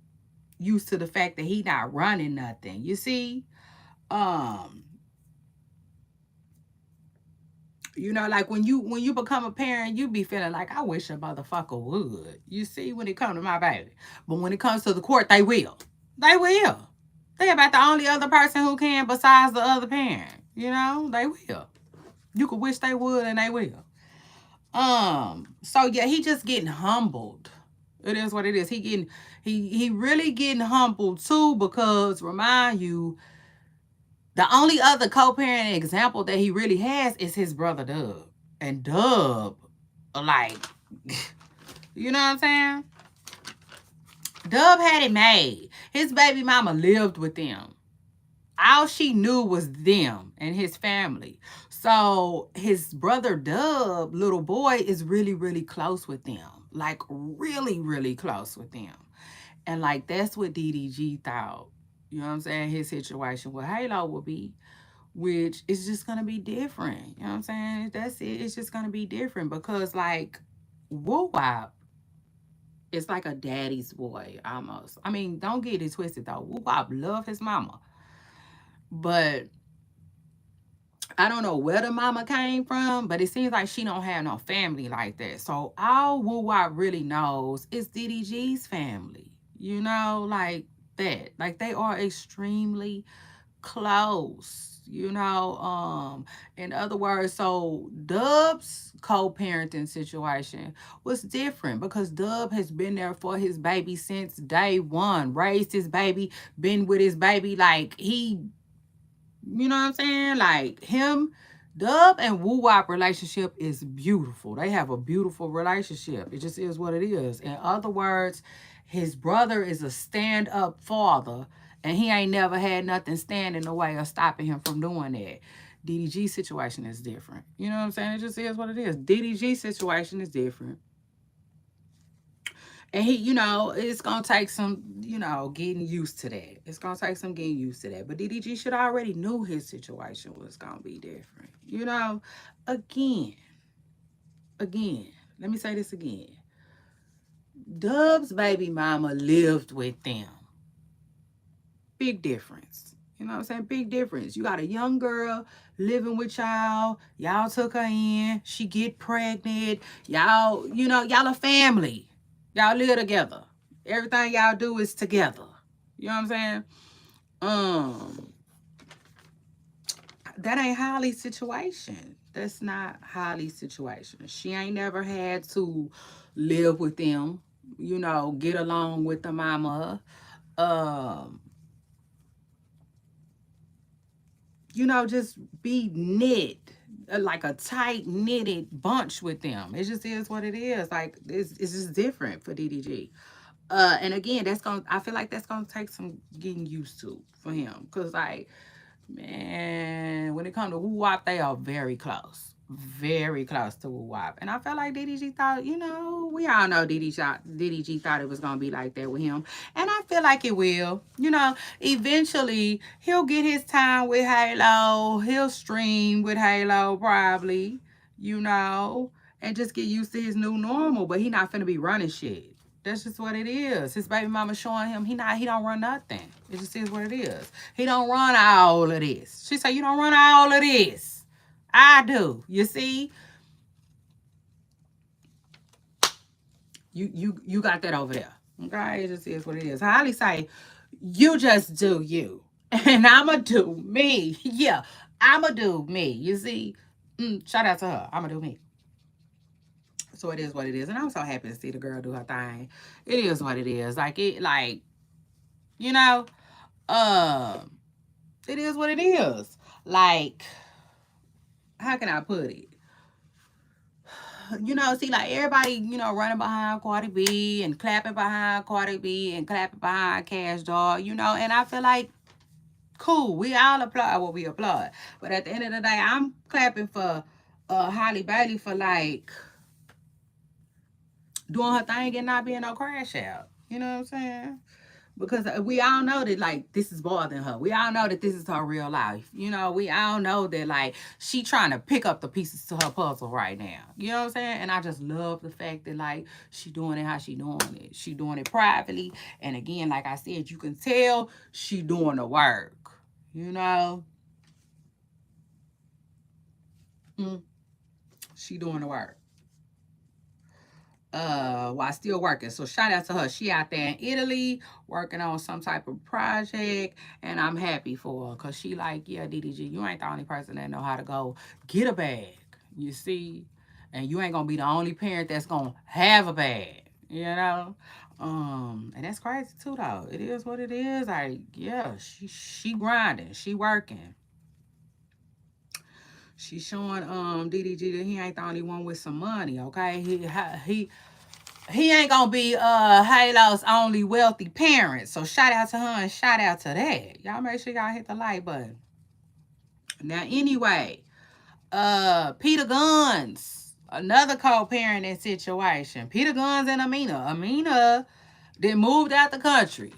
used to the fact that he not running nothing. You see, you know, like, when you become a parent, you be feeling like, I wish a motherfucker would. You see, when it comes to my baby. But when it comes to the court, they will. They will. They about the only other person who can besides the other parent. You know, they will. You could wish they would, and they will. So yeah, he just getting humbled. It is what it is. He really getting humbled too, because remind you, the only other co-parent example that he really has is his brother Dub. And Dub, like, you know what I'm saying? Dub had it made. His baby mama lived with them. All she knew was them and his family. So his brother Dub, little boy, is really, really close with them. Like, really, really close with them. And, like, that's what DDG thought, you know what I'm saying, his situation with Halo would be. which is just gonna be different. You know what I'm saying? That's it. It's just gonna be different because like Woo Wop is like a daddy's boy almost. I mean, don't get it twisted though. Woo Wop love his mama, but I don't know where the mama came from, but it seems like she don't have no family like that. So all Woo Wop really knows is DDG's family. You know, like that. Like they are extremely close, you know. In other words, so Dub's co-parenting situation was different because Dub has been there for his baby since day one, raised his baby, been with his baby, like he, you know what I'm saying, like him. Dub and Woo Wop relationship is beautiful. They have a beautiful relationship. It just is what it is. In other words, his brother is a stand-up father, and he ain't never had nothing stand in the way of stopping him from doing that. DDG situation is different. You know what I'm saying? It just is what it is. DDG situation is different. And he, you know, it's gonna take some, you know, getting used to that. It's gonna take some getting used to that. But DDG should already knew his situation was gonna be different. You know, again, let me say this again. Dub's baby mama lived with them. Big difference. You know what I'm saying? Big difference. You got a young girl living with y'all. Y'all took her in. She get pregnant. Y'all, you know, y'all a family. Y'all live together. Everything y'all do is together. You know what I'm saying? That ain't Holly's situation. That's not Holly's situation. She ain't never had to live with them, you know, get along with the mama. You know, just be knit, like a tight knitted bunch with them. It just is what it is. Like it's just different for DDG. And again, I feel like that's gonna take some getting used to for him. Cause like, man, when it comes to Woo Wop, they are very close. Very close to Woo Wop. And I felt like DDG thought, you know, we all know DDG thought it was going to be like that with him. And I feel like it will. You know, eventually he'll get his time with Halo. He'll stream with Halo probably, you know, and just get used to his new normal. But he not finna be running shit. That's just what it is. His baby mama showing him he don't run nothing. It just is what it is. He don't run all of this. She said, you don't run all of this. I do. You see? You got that over there. Okay? It just is what it is. Holly say, you just do you. And I'ma do me. Yeah. I'ma do me. You see? Shout out to her. I'ma do me. So it is what it is. And I'm so happy to see the girl do her thing. It is what it is. You know, it is what it is. Like, how can I put it? You know, see, like everybody, you know, running behind Cardi B and clapping behind Cardi B and clapping behind Cash Doll, you know, and I feel like, cool, we all applaud what we applaud. But at the end of the day, I'm clapping for Halle Bailey for like doing her thing and not being no crash out. You know what I'm saying? Because we all know that like this is bothering her. We all know that this is her real life. You know, we all know that like she trying to pick up the pieces to her puzzle right now. You know what I'm saying? And I just love the fact that like she doing it how she doing it. She doing it privately. And again, like I said, you can tell she doing the work. You know? She doing the work. While still working. So shout out to her. She out there in Italy working on some type of project, and I'm happy for her because she like, yeah, DDG, you ain't the only person that know how to go get a bag. You see, and you ain't gonna be the only parent that's gonna have a bag. You know, and that's crazy too, though. It is what it is. Like, yeah, she grinding, she working. She showing DDG that he ain't the only one with some money. Okay, he ain't gonna be Halo's only wealthy parent. So shout out to her and shout out to that. Y'all make sure y'all hit the like button. Now anyway, Peter Guns, another co-parenting situation. Peter Guns and Amina. Amina then moved out the country.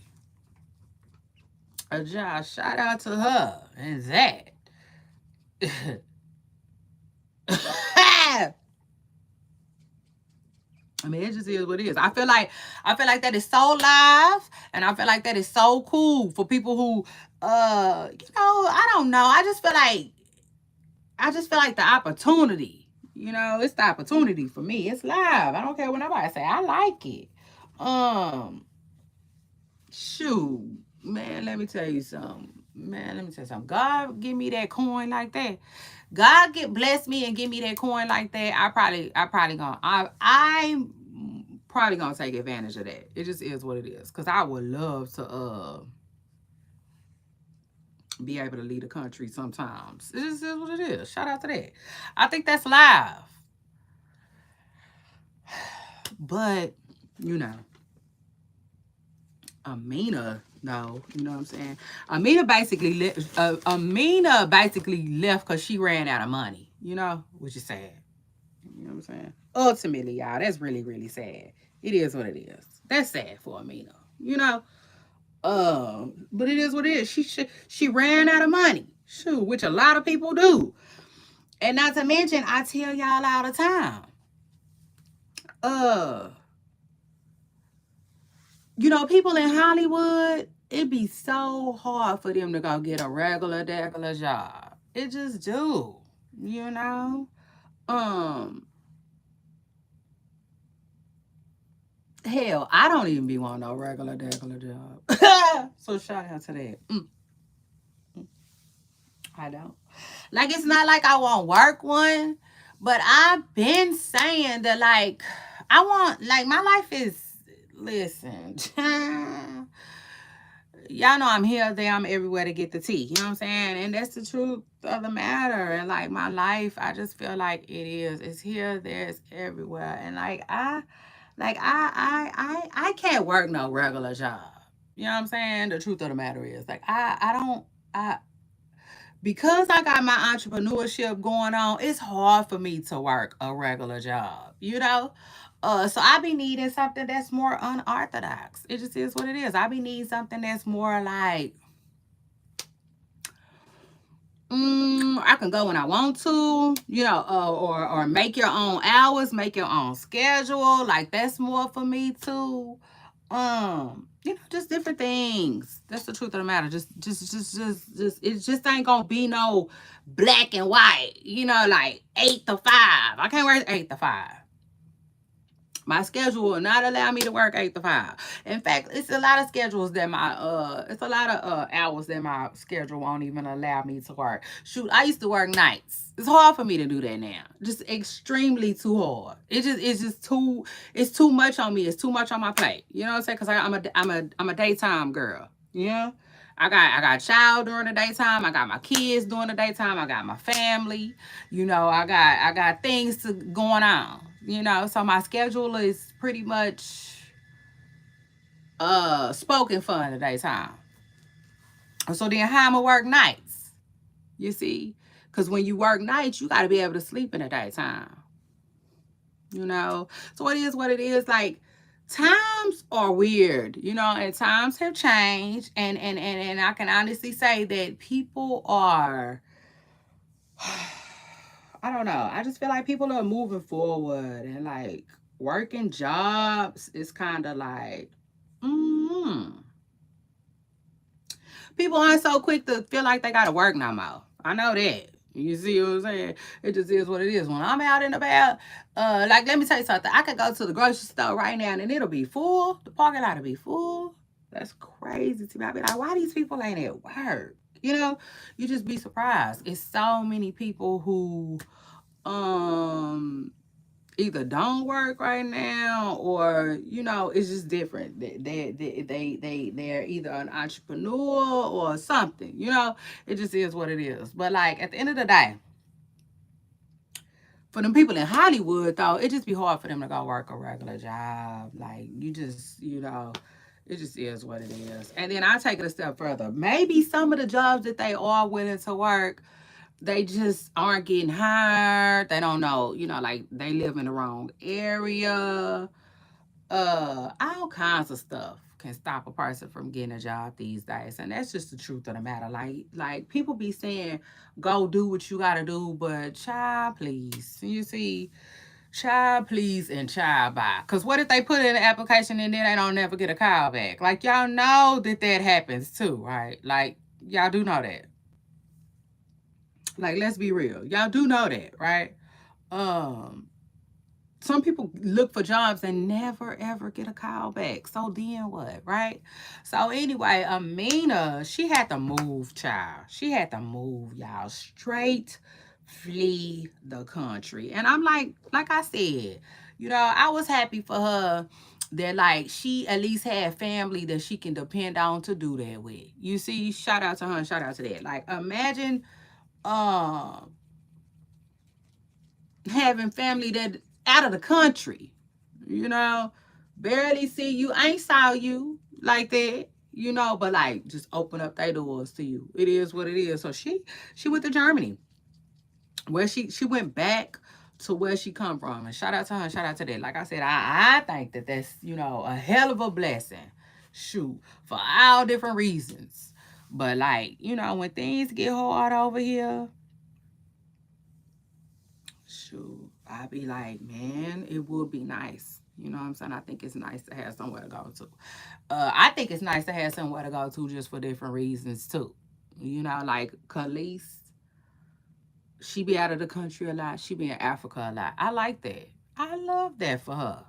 Shout out to her and that. I mean, it just is what it is. I feel like that is so live, and I feel like that is so cool for people who, I don't know. I just feel like the opportunity. It's the opportunity for me. It's live. I don't care what nobody say. I like it. Um, shoot, man. Let me tell you something. Man, let me tell you something. God give me that coin like that. God get bless me and give me that coin like that. I probably gonna take advantage of that. It just is what it is. Cause I would love to be able to lead a country sometimes. It just is what it is. Shout out to that. I think that's live. But, you know, Amina, no, you know what I'm saying? Amina basically left because she ran out of money, which is sad. You know what I'm saying? Ultimately, y'all, that's really, really sad. It is what it is. That's sad for Amina, you know? But it is what it is. She ran out of money. Shoot, which a lot of people do. And not to mention, I tell y'all all the time. Uh, people in Hollywood, it be so hard for them to go get a regular job. It just do. You know? Um, Hell, I don't even be wanting no regular job. So shout out to that. I don't. Like, it's not like I won't work one, but I've been saying that, like, I want, like, my life is, listen, y'all know I'm here, there, I'm everywhere to get the tea. You know what I'm saying? And that's the truth of the matter. And, like, my life, I just feel like it is. It's here, there, it's everywhere. And, I can't work no regular job. You know what I'm saying? The truth of the matter is, like, I don't, because I got my entrepreneurship going on, it's hard for me to work a regular job, So I be needing something that's more unorthodox. It just is what it is. I be needing something that's more like, I can go when I want to, or make your own hours, make your own schedule. Like, that's more for me too. Just different things. That's the truth of the matter. It just ain't gonna be no black and white. Like 8 to 5. I can't work 8 to 5. My schedule will not allow me to work 8 to 5. In fact, it's a lot of schedules that it's a lot of hours that my schedule won't even allow me to work. Shoot, I used to work nights. It's hard for me to do that now. Just extremely too hard. It's too much on me. It's too much on my plate. You know what I'm saying? Because I'm a daytime girl. Yeah. I got child during the daytime. I got my kids during the daytime. I got my family. I got things going on. So my schedule is pretty much spoken for in the daytime. So then how I'ma work nights? You see? Because when you work nights, you gotta be able to sleep in the daytime. So it is what it is. Like, times are weird, and times have changed, and I can honestly say that people are I don't know. I just feel like people are moving forward, and, like, working jobs is kind of like, people aren't so quick to feel like they gotta work no more. I know that. You see what I'm saying? It just is what it is. When I'm out and about, like, let me tell you something. I could go to the grocery store right now and it'll be full. The parking lot will be full. That's crazy to me. I'll be like, why these people ain't at work? You just be surprised. It's so many people who either don't work right now, or it's just different. They're either an entrepreneur or something. It just is what it is. But, like, at the end of the day, for them people in Hollywood, though, it just be hard for them to go work a regular job. Like, it just is what it is. And then I take it a step further. Maybe some of the jobs that they are willing to work, they just aren't getting hired. They don't know, like, they live in the wrong area. All kinds of stuff can stop a person from getting a job these days. And that's just the truth of the matter. Like people be saying, go do what you gotta do, but child, please. You see, child, please, and child bye. Cause what if they put in an application and then they don't never get a call back? Like y'all know that happens too, right? Like y'all do know that. Like let's be real. Y'all do know that, right? Um some people look for jobs and never ever get a call back. So then what, right? So anyway, Amina, she had to move, child. She had to move, y'all. Straight flee the country. And I'm like I said, I was happy for her that like she at least had family that she can depend on to do that with. You see, shout out to her and shout out to that. Like imagine um having family that out of the country, you know, barely see you, ain't saw you like that, but like just open up their doors to you. It is what it is. So she went to Germany, where she went back to where she come from, and shout out to her, and shout out to that. Like I said, I think that's a hell of a blessing, shoot, for all different reasons. But like when things get hard over here, shoot, I be like, man, it would be nice. You know what I'm saying? I think it's nice to have somewhere to go to. I think it's nice to have somewhere to go to just for different reasons too. Like Khalees, she be out of the country a lot. She be in Africa a lot. I like that. I love that for her.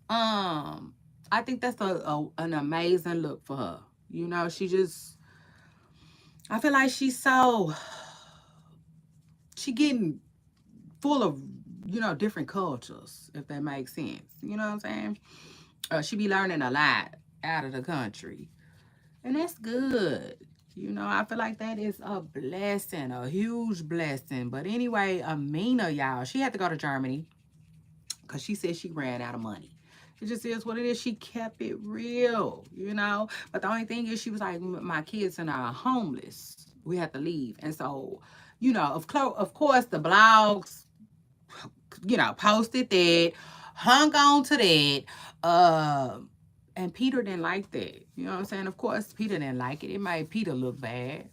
I think that's an amazing look for her. She just, I feel like she getting full of different cultures, if that makes sense. You know what I'm saying? She be learning a lot out of the country, and that's good. I feel like that is a blessing, a huge blessing. But anyway, Amina, y'all, she had to go to Germany because she said she ran out of money. It just is what it is. She kept it real, But the only thing is, she was like, my kids and I are homeless. We have to leave. And so, of course, the blogs, posted that, hung on to that. And Peter didn't like that. You know what I'm saying? Of course, Peter didn't like it. It made Peter look bad.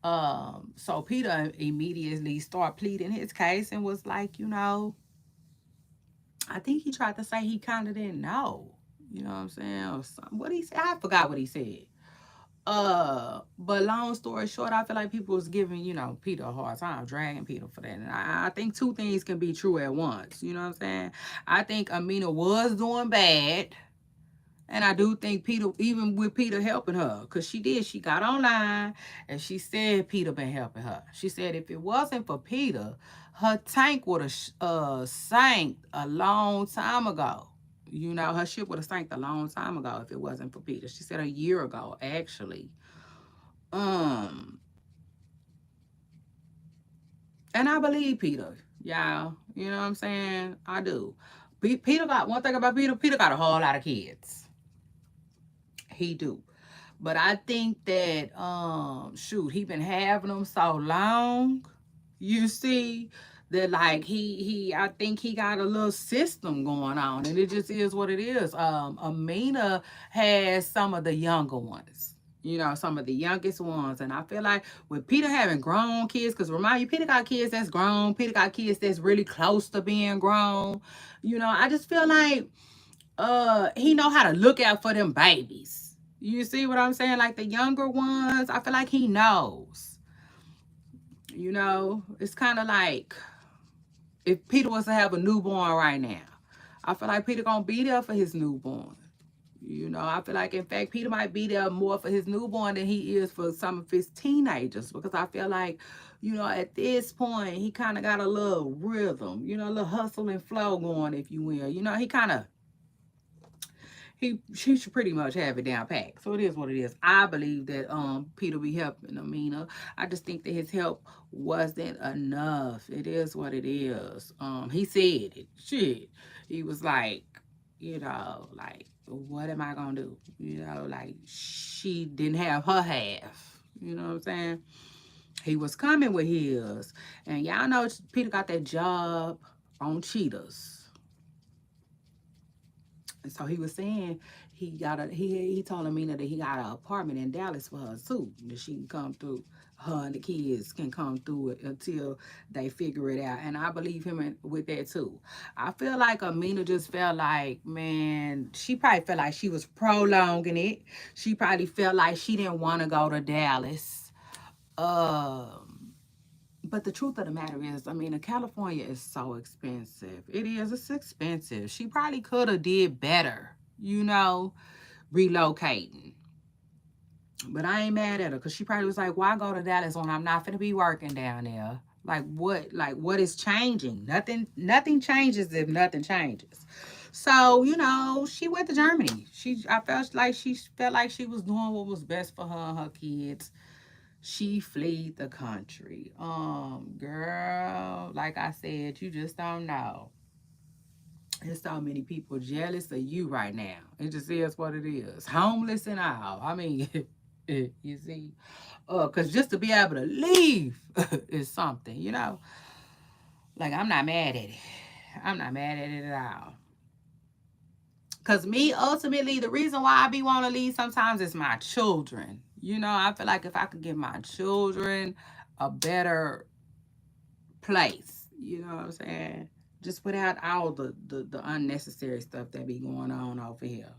So Peter immediately started pleading his case and was like, I think he tried to say he kind of didn't know. You know what I'm saying? Or something. What he said? I forgot what he said. But long story short, I feel like people was giving, Peter a hard time, dragging Peter for that. And I think two things can be true at once. You know what I'm saying? I think Amina was doing bad. And I do think Peter, even with Peter helping her, because she got online and she said Peter been helping her. She said if it wasn't for Peter, her tank would have sank a long time ago. Her ship would have sank a long time ago if it wasn't for Peter. She said a year ago, actually. And I believe Peter, y'all. You know what I'm saying? I do. Peter got one thing about Peter. Peter got a whole lot of kids. He do. But I think that shoot, he been having them so long. You see that like I think he got a little system going on, and it just is what it is. Amina has some of the younger ones. Some of the youngest ones. And I feel like with Peter having grown kids, because remind you, Peter got kids that's grown. Peter got kids that's really close to being grown. I just feel like he know how to look out for them babies. You see what I'm saying? Like the younger ones, I feel like he knows. It's kind of like if Peter was to have a newborn right now, I feel like Peter gonna be there for his newborn. I feel like, in fact, Peter might be there more for his newborn than he is for some of his teenagers, because I feel like, at this point, he kind of got a little rhythm, a little hustle and flow going, if you will. He kind of, he should pretty much have it down packed. So it is what it is. I believe that Peter be helping Amina. I just think that his help wasn't enough. It is what it is. He said it. Shit. He was like, like, what am I gonna do? Like, she didn't have her half. You know what I'm saying? He was coming with his. And y'all know Peter got that job on Cheetahs. And so he was saying he told Amina that he got an apartment in Dallas for her too, that she can come through. Her and the kids can come through it until they figure it out, and I believe him with that too. I feel like Amina just felt like, man, she probably felt like she was prolonging it. She probably felt like she didn't want to go to Dallas. Um, but the truth of the matter is, I mean, California is so expensive. It is. It's expensive. She probably could have did better, relocating. But I ain't mad at her because she probably was like, why go to Dallas when I'm not finna be working down there? What is changing? Nothing changes if nothing changes. So, she went to Germany. I felt like she was doing what was best for her and her kids. She fled the country. Girl, like I said, you just don't know. There's so many people jealous of you right now. It just is what it is. Homeless and all. I mean, you see, because just to be able to leave is something, Like, I'm not mad at it. I'm not mad at it at all. Because me, ultimately, the reason why I be want to leave sometimes is my children. I feel like if I could give my children a better place, you know what I'm saying? Just without all the unnecessary stuff that be going on over here.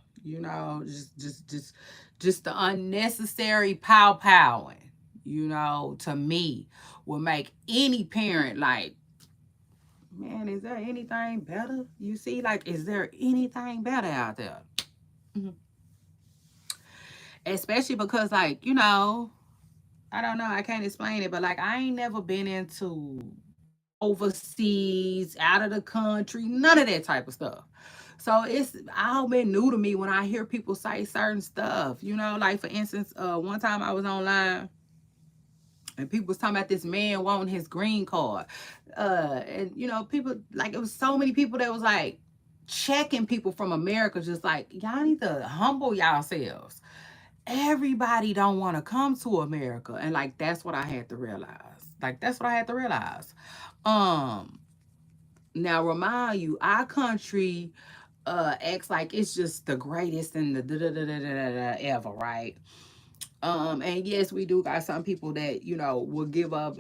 Just the unnecessary powing, to me will make any parent like, man, is there anything better? You see, like, is there anything better out there? Mm-hmm. Especially because, like, I don't know, I can't explain it, but like, I ain't never been into overseas, out of the country, none of that type of stuff. So it's all been new to me when I hear people say certain stuff. Like, for instance, one time I was online and people was talking about this man wanting his green card. And people, like, it was so many people that was like checking people from America, just like, y'all need to humble yourselves. Everybody don't want to come to America. And like, that's what I had to realize. Now remind you, our country acts like it's just the greatest and the ever, right? And yes, we do got some people that, will give up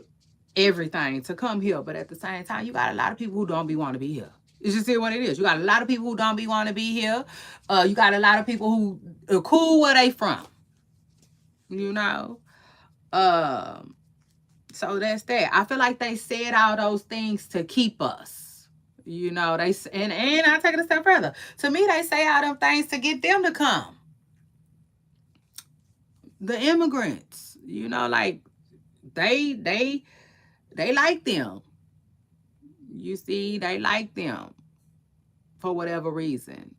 everything to come here, but at the same time, you got a lot of people who don't be want to be here. It's just what it is. You got a lot of people who don't be want to be here. You got a lot of people who are cool where they from. So that's that. I feel like they said all those things to keep us. They and I take it a step further. To me, they say all them things to get them to come. The immigrants, like they like them. You see, they like them for whatever reason.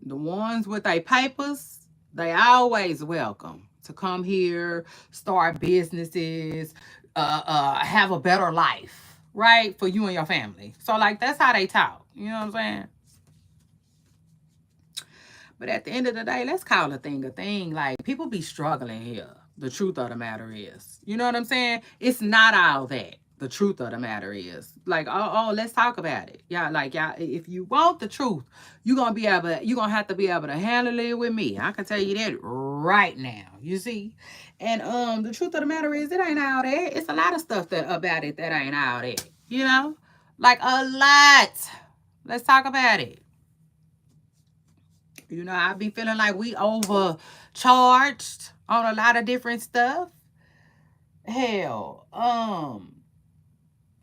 The ones with their papers, they always welcome to come here, start businesses, have a better life, right? For you and your family. So, like, that's how they talk. You know what I'm saying? But at the end of the day, let's call a thing a thing. Like, people be struggling here. The truth of the matter is. You know what I'm saying? It's not all that. The truth of the matter is. Like, let's talk about it. Yeah, like, y'all, if you want the truth, you're gonna have to be able to handle it with me. I can tell you that right now. You see? And the truth of the matter is, it ain't all that. It's a lot of stuff about it that ain't all that. Like, a lot. Let's talk about it. I be feeling like we overcharged on a lot of different stuff. Hell,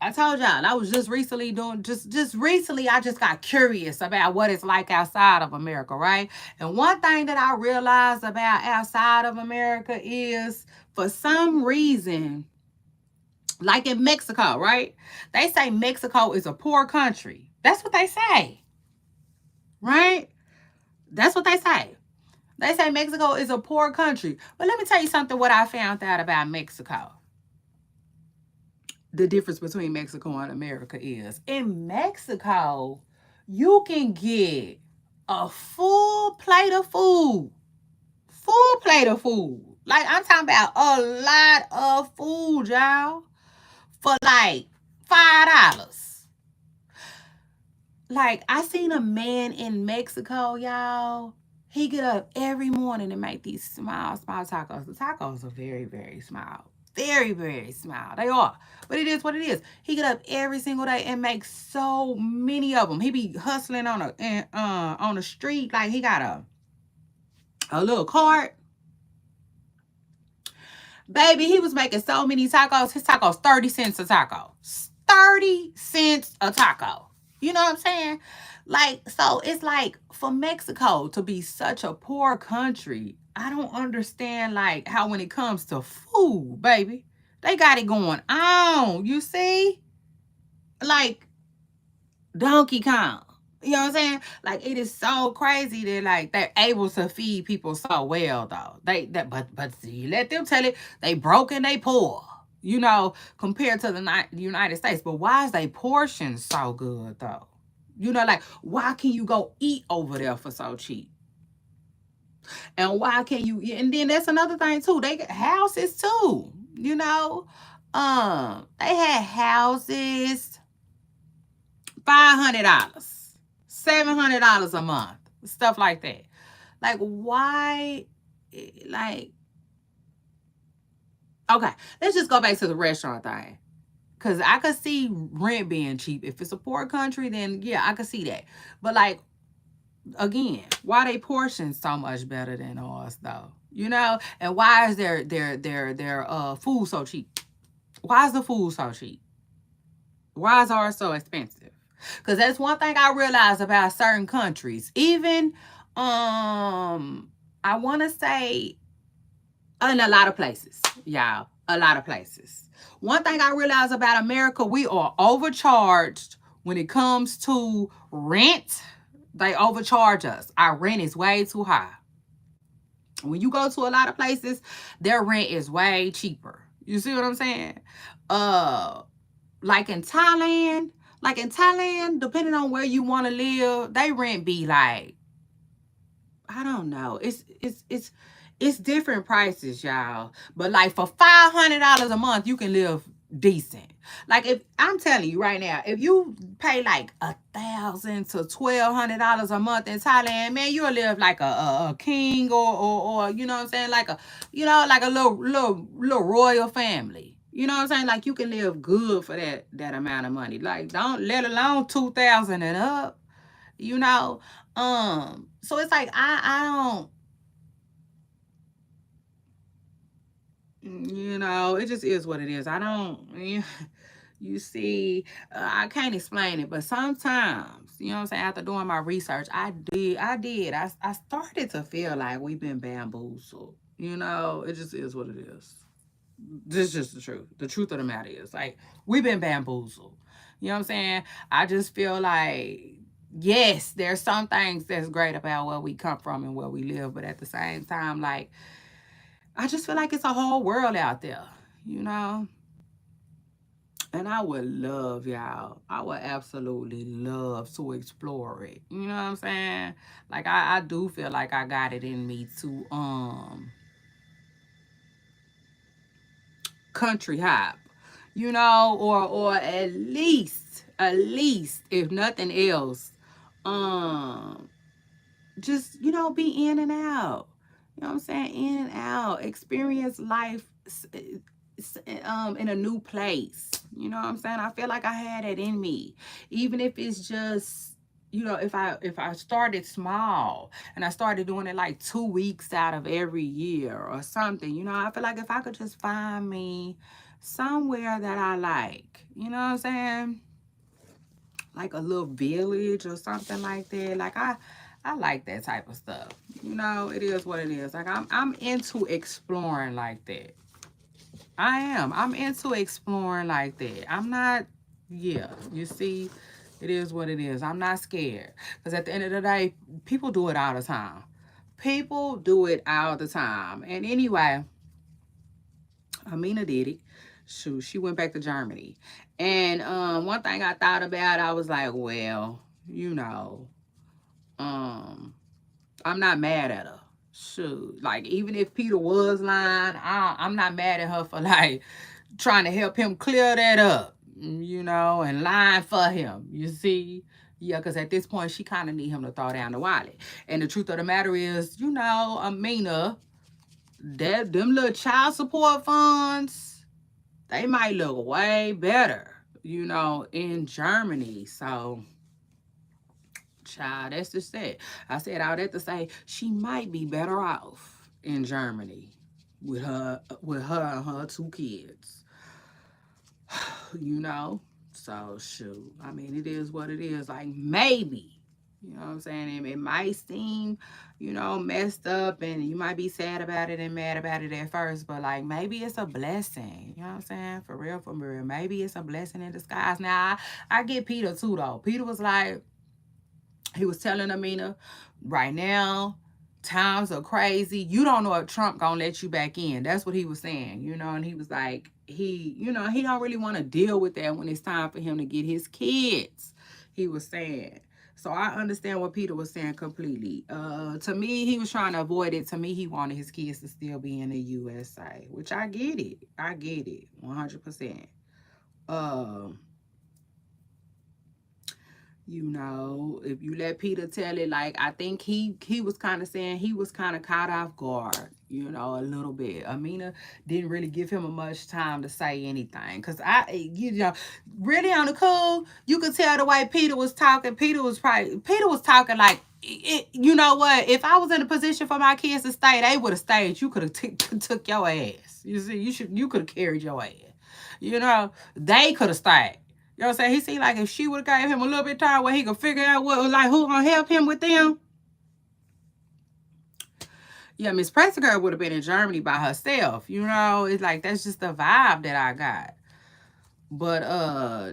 I told y'all I was just recently I just got curious about what it's like outside of America, right? And one thing that I realized about outside of America is, for some reason, like in Mexico, right? They say Mexico is a poor country. That's what they say. Right? That's what they say. They say Mexico is a poor country. But let me tell you something, what I found out about Mexico. The difference between Mexico and America is, in Mexico, you can get a full plate of food. Full plate of food. Like, I'm talking about a lot of food, y'all. For like $5. Like, I seen a man in Mexico, y'all. He get up every morning and make these small tacos. The tacos are very, very small. Very, very small. They are. But it is what it is. He get up every single day and make so many of them. He be hustling on the street like he got a little cart. Baby, he was making so many tacos. His tacos 30 cents a taco. 30 cents a taco. You know what I'm saying? Like, so it's like for Mexico to be such a poor country, I don't understand like how when it comes to food, baby, they got it going on. You see? Like Donkey Kong. You know what I'm saying? Like it is so crazy that like they're able to feed people so well though. But you let them tell it, they broke and they poor. You know, compared to the United States. But why is they portion so good though? You know, like why can you go eat over there for so cheap? And why can you? And then that's another thing too. They get houses too. You know, they had houses $500, $700 a month, stuff like that. Like why? Like okay, let's just go back to the restaurant thing. Cause I could see rent being cheap. If it's a poor country, then yeah, I could see that. But like again, why they portion so much better than ours though? You know? And why is their food so cheap? Why is the food so cheap? Why is ours so expensive? Because that's one thing I realized about certain countries. Even I want to say in a lot of places, y'all, a lot of places. One thing I realized about America, we are overcharged when it comes to rent. They overcharge us. Our rent is way too high. When you go to a lot of places, their rent is way cheaper. You see what I'm saying? Like in Thailand, depending on where you want to live, they rent be like, I don't know. It's different prices, y'all. But like for $500 a month, you can live decent. Like if I'm telling you right now, if you pay like $1,000 to $1,200 a month in Thailand, man, you'll live like a king or you know what I'm saying, like a like a little royal family. You know what I'm saying? Like you can live good for that amount of money. Like don't let alone 2,000 and up. You know, so it's like I don't. You know, it just is what it is. I don't, you see, I can't explain it, but sometimes, you know what I'm saying, after doing my research, I started to feel like we've been bamboozled. You know, it just is what it is. This is just the truth. The truth of the matter is, like, we've been bamboozled. You know what I'm saying? I just feel like, yes, there's some things that's great about where we come from and where we live, but at the same time, like, I just feel like it's a whole world out there, you know? And I would love, y'all. I would absolutely love to explore it. You know what I'm saying? Like I do feel like I got it in me to country hop, you know, or at least if nothing else, um just be in and out. You know what I'm saying? In and out, experience life in a new place. You know what I'm saying? I feel like I had it in me, even if it's just, if I started small and I started doing it like 2 weeks out of every year or something. I feel like if I could just find me somewhere that I like, you know what I'm saying, like a little village or something like that. Like I like that type of stuff. It is what it is. Like I'm into exploring like that. I am. I'm into exploring like that. I'm not, yeah, you see, it is what it is. I'm not scared. Because at the end of the day, people do it all the time. People do it all the time. And anyway, Amina did it. Shoot, she went back to Germany. And one thing I thought about, I was like, well, I'm not mad at her. Shoot, like even if Peter was lying, I'm not mad at her for like trying to help him clear that up, and lying for him. You see, Yeah, because at this point, she kind of need him to throw down the wallet. And the truth of the matter is, you know, Amina, them little child support funds, they might look way better, you know, in Germany. So, child, that's just it. I said all that to say she might be better off in Germany with her and her two kids. You know? So shoot. I mean, it is what it is. Like maybe. You know what I'm saying? It might seem, you know, messed up and you might be sad about it and mad about it at first, but like maybe it's a blessing. You know what I'm saying? For real, for real. Maybe it's a blessing in disguise. Now I get Peter too though. Peter was like, he was telling Amina, right now, times are crazy. You don't know if Trump gonna let you back in. That's what he was saying, you know. And he was like, you know, he don't really want to deal with that when it's time for him to get his kids. He was saying. So I understand what Peter was saying completely. To me, he was trying to avoid it. To me, he wanted his kids to still be in the USA, which I get it. I get it, 100%. You know, if you let Peter tell it, like I think he was kind of saying he was kind of caught off guard, you know, a little bit. Amina didn't really give him a much time to say anything, because you know, really on the cool, you could tell the way Peter was talking. Peter was talking like, you know what? If I was in a position for my kids to stay, they would have stayed. You could have took your ass. You see, you could have carried your ass. You know, they could have stayed. You know what I'm saying? He seemed like if she would have gave him a little bit of time where he could figure out what, like, who gonna help him with them. Yeah, Miss Pressinger would have been in Germany by herself. You know, it's like that's just the vibe that I got. But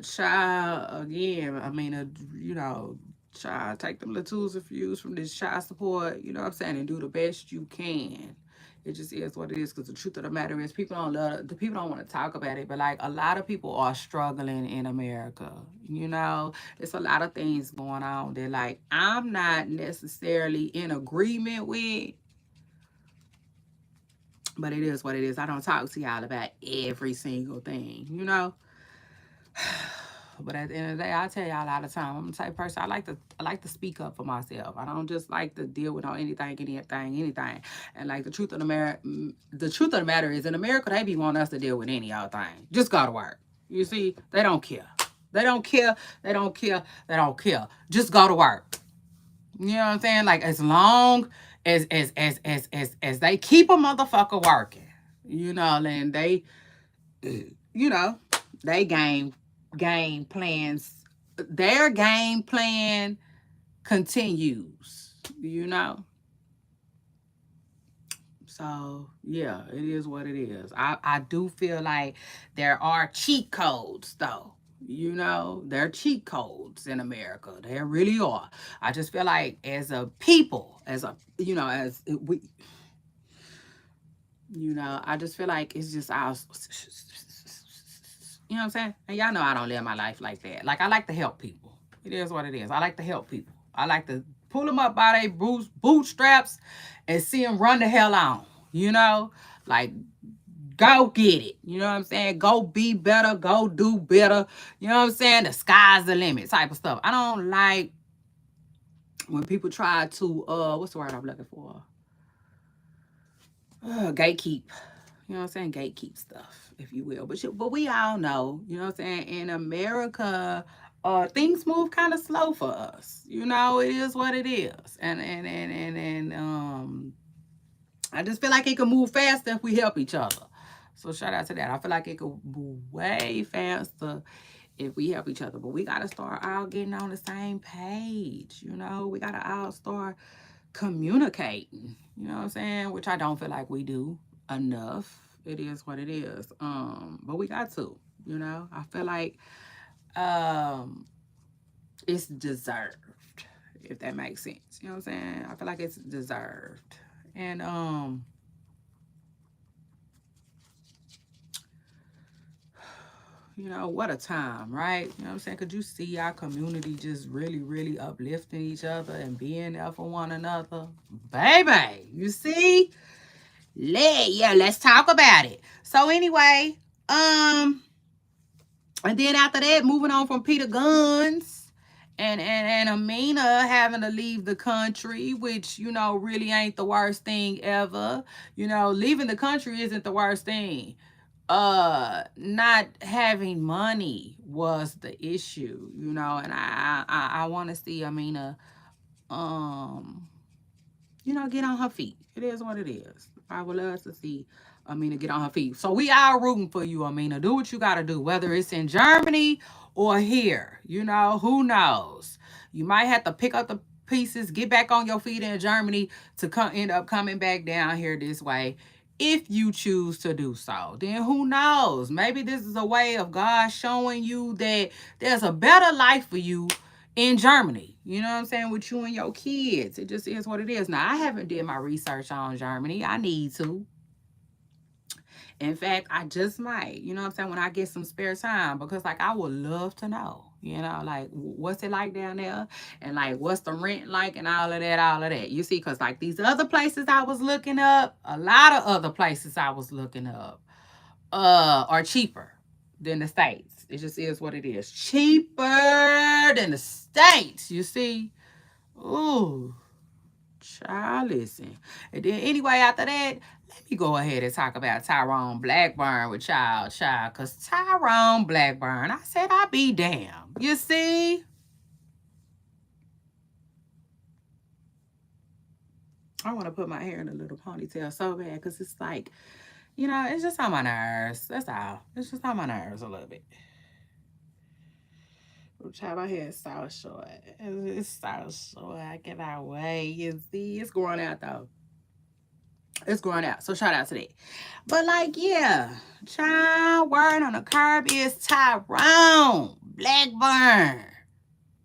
child, again, I mean, you know, child, take them little tools and use from this child support. You know what I'm saying, and do the best you can. It just is what it is. Because the truth of the matter is, the people don't want to talk about it. But like a lot of people are struggling in America. You know, there's a lot of things going on that like I'm not necessarily in agreement with. But it is what it is. I don't talk to y'all about every single thing. You know. But at the end of the day, I tell y'all all the time, I'm the type of person I like to speak up for myself. I don't just like to deal with anything. And like the truth of the matter is, in America, they be wanting us to deal with any old thing. Just go to work. You see, they don't care. They don't care. They don't care. They don't care. Just go to work. You know what I'm saying? Like as long as they keep a motherfucker working, you know, and they, you know, they game plans, their game plan continues, you know. So yeah, it is what it is. I do feel like there are cheat codes though. You know, there are cheat codes in America. There really are. I just feel like as a people, as a, you know, as we, you know, I just feel like it's just our, you know what I'm saying? And y'all know I don't live my life like that. Like I like to help people. It is what it is. I like to help people. I like to pull them up by their bootstraps and see them run the hell on. You know, like go get it. You know what I'm saying? Go be better. Go do better. You know what I'm saying? The sky's the limit type of stuff. I don't like when people try to what's the word I'm looking for? Gatekeep. You know what I'm saying? Gatekeep stuff, if you will. But we all know, you know what I'm saying? In America, things move kind of slow for us. You know, it is what it is. And I just feel like it could move faster if we help each other. So shout out to that. I feel like it could move way faster if we help each other. But we gotta start all getting on the same page. You know, we gotta all start communicating. You know what I'm saying? Which I don't feel like we do enough. It is what it is. But we got to. You know, I feel like it's deserved. If that makes sense. You know what I'm saying? I feel like it's deserved. And you know, what a time, right? You know what I'm saying? Could you see our community just really, really uplifting each other and being there for one another? Baby, you see? Yeah, let's talk about it. So anyway, and then after that, moving on from Peter Guns And Amina having to leave the country, which, you know, really ain't the worst thing ever. You know, leaving the country isn't the worst thing. Not having money was the issue, you know, and I want to see Amina, um you know, get on her feet. It is what it is. I would love to see Amina get on her feet. So we are rooting for you, Amina. Do what you got to do, whether it's in Germany or here. You know, who knows? You might have to pick up the pieces, get back on your feet in Germany to end up coming back down here this way. If you choose to do so, then who knows? Maybe this is a way of God showing you that there's a better life for you in Germany. You know what I'm saying? With you and your kids. It just is what it is. Now, I haven't did my research on Germany. I need to. In fact, I just might, you know what I'm saying, when I get some spare time, because like I would love to know, you know, like what's it like down there, and like what's the rent like, and all of that, all of that. You see, because like these other places I was looking up, a lot of other places I was looking up are cheaper than the States. It just is what it is. Cheaper than the States, you see. Ooh. Child, listen. And then anyway, after that, let me go ahead and talk about Tyrone Blackburn with child. Because Tyrone Blackburn, I said I be damn. You see? I want to put my hair in a little ponytail so bad because it's like, you know, it's just on my nerves. That's all. It's just on my nerves a little bit. Child, my hair is so short. It's so short. I cannot wait. You see, it's growing out though. It's growing out. So shout out to that. But like, yeah, child, word on the curb is Tyrone Blackburn.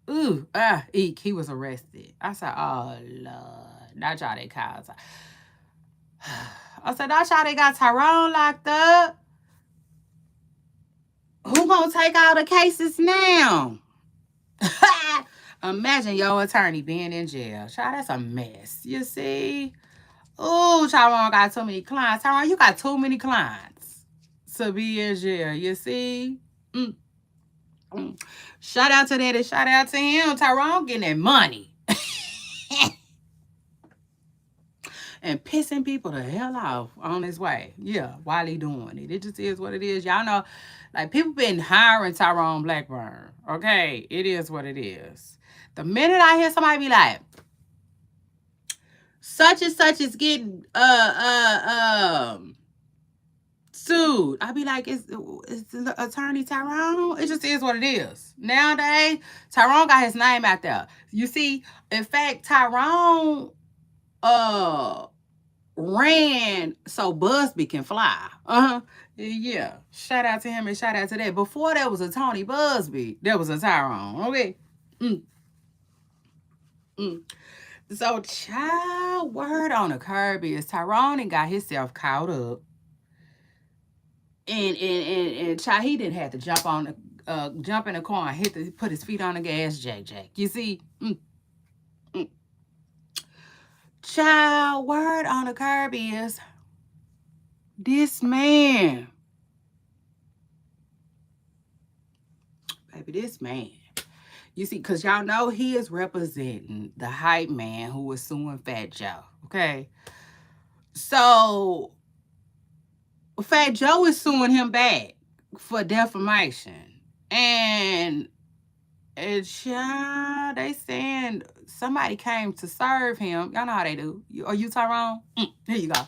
Ooh, eek, he was arrested. I said, oh Lord, that's y'all they called. I said, that's y'all they got Tyrone locked up. Who gonna take all the cases now? Imagine your attorney being in jail. Child, that's a mess. You see? Oh, Tyrone got too many clients. Tyrone, you got too many clients to be in jail. You see? Shout out to that and shout out to him. Tyrone getting that money. And pissing people the hell off on his way. Yeah, while he doing it. It just is what it is. Y'all know, like, people been hiring Tyrone Blackburn. Okay? It is what it is. The minute I hear somebody be like, such and such is getting sued, I be like, it's the attorney Tyrone. It just is what it is. Nowadays, Tyrone got his name out there. You see, in fact, Tyrone ran so Busby can fly. Yeah. Shout out to him and shout out to that. Before there was a Tony Busby, there was a Tyrone. Okay. So, child, word on the curb is Tyrone and got himself caught up. And child, he didn't have to jump in the car and put his feet on the gas jack. You see? Child, word on the curb is this man. Baby, this man. You see, because y'all know he is representing the hype man who was suing Fat Joe. Okay? So, Fat Joe is suing him back for defamation. And child, they saying somebody came to serve him. Y'all know how they do. Are you Tyrone? Here you go.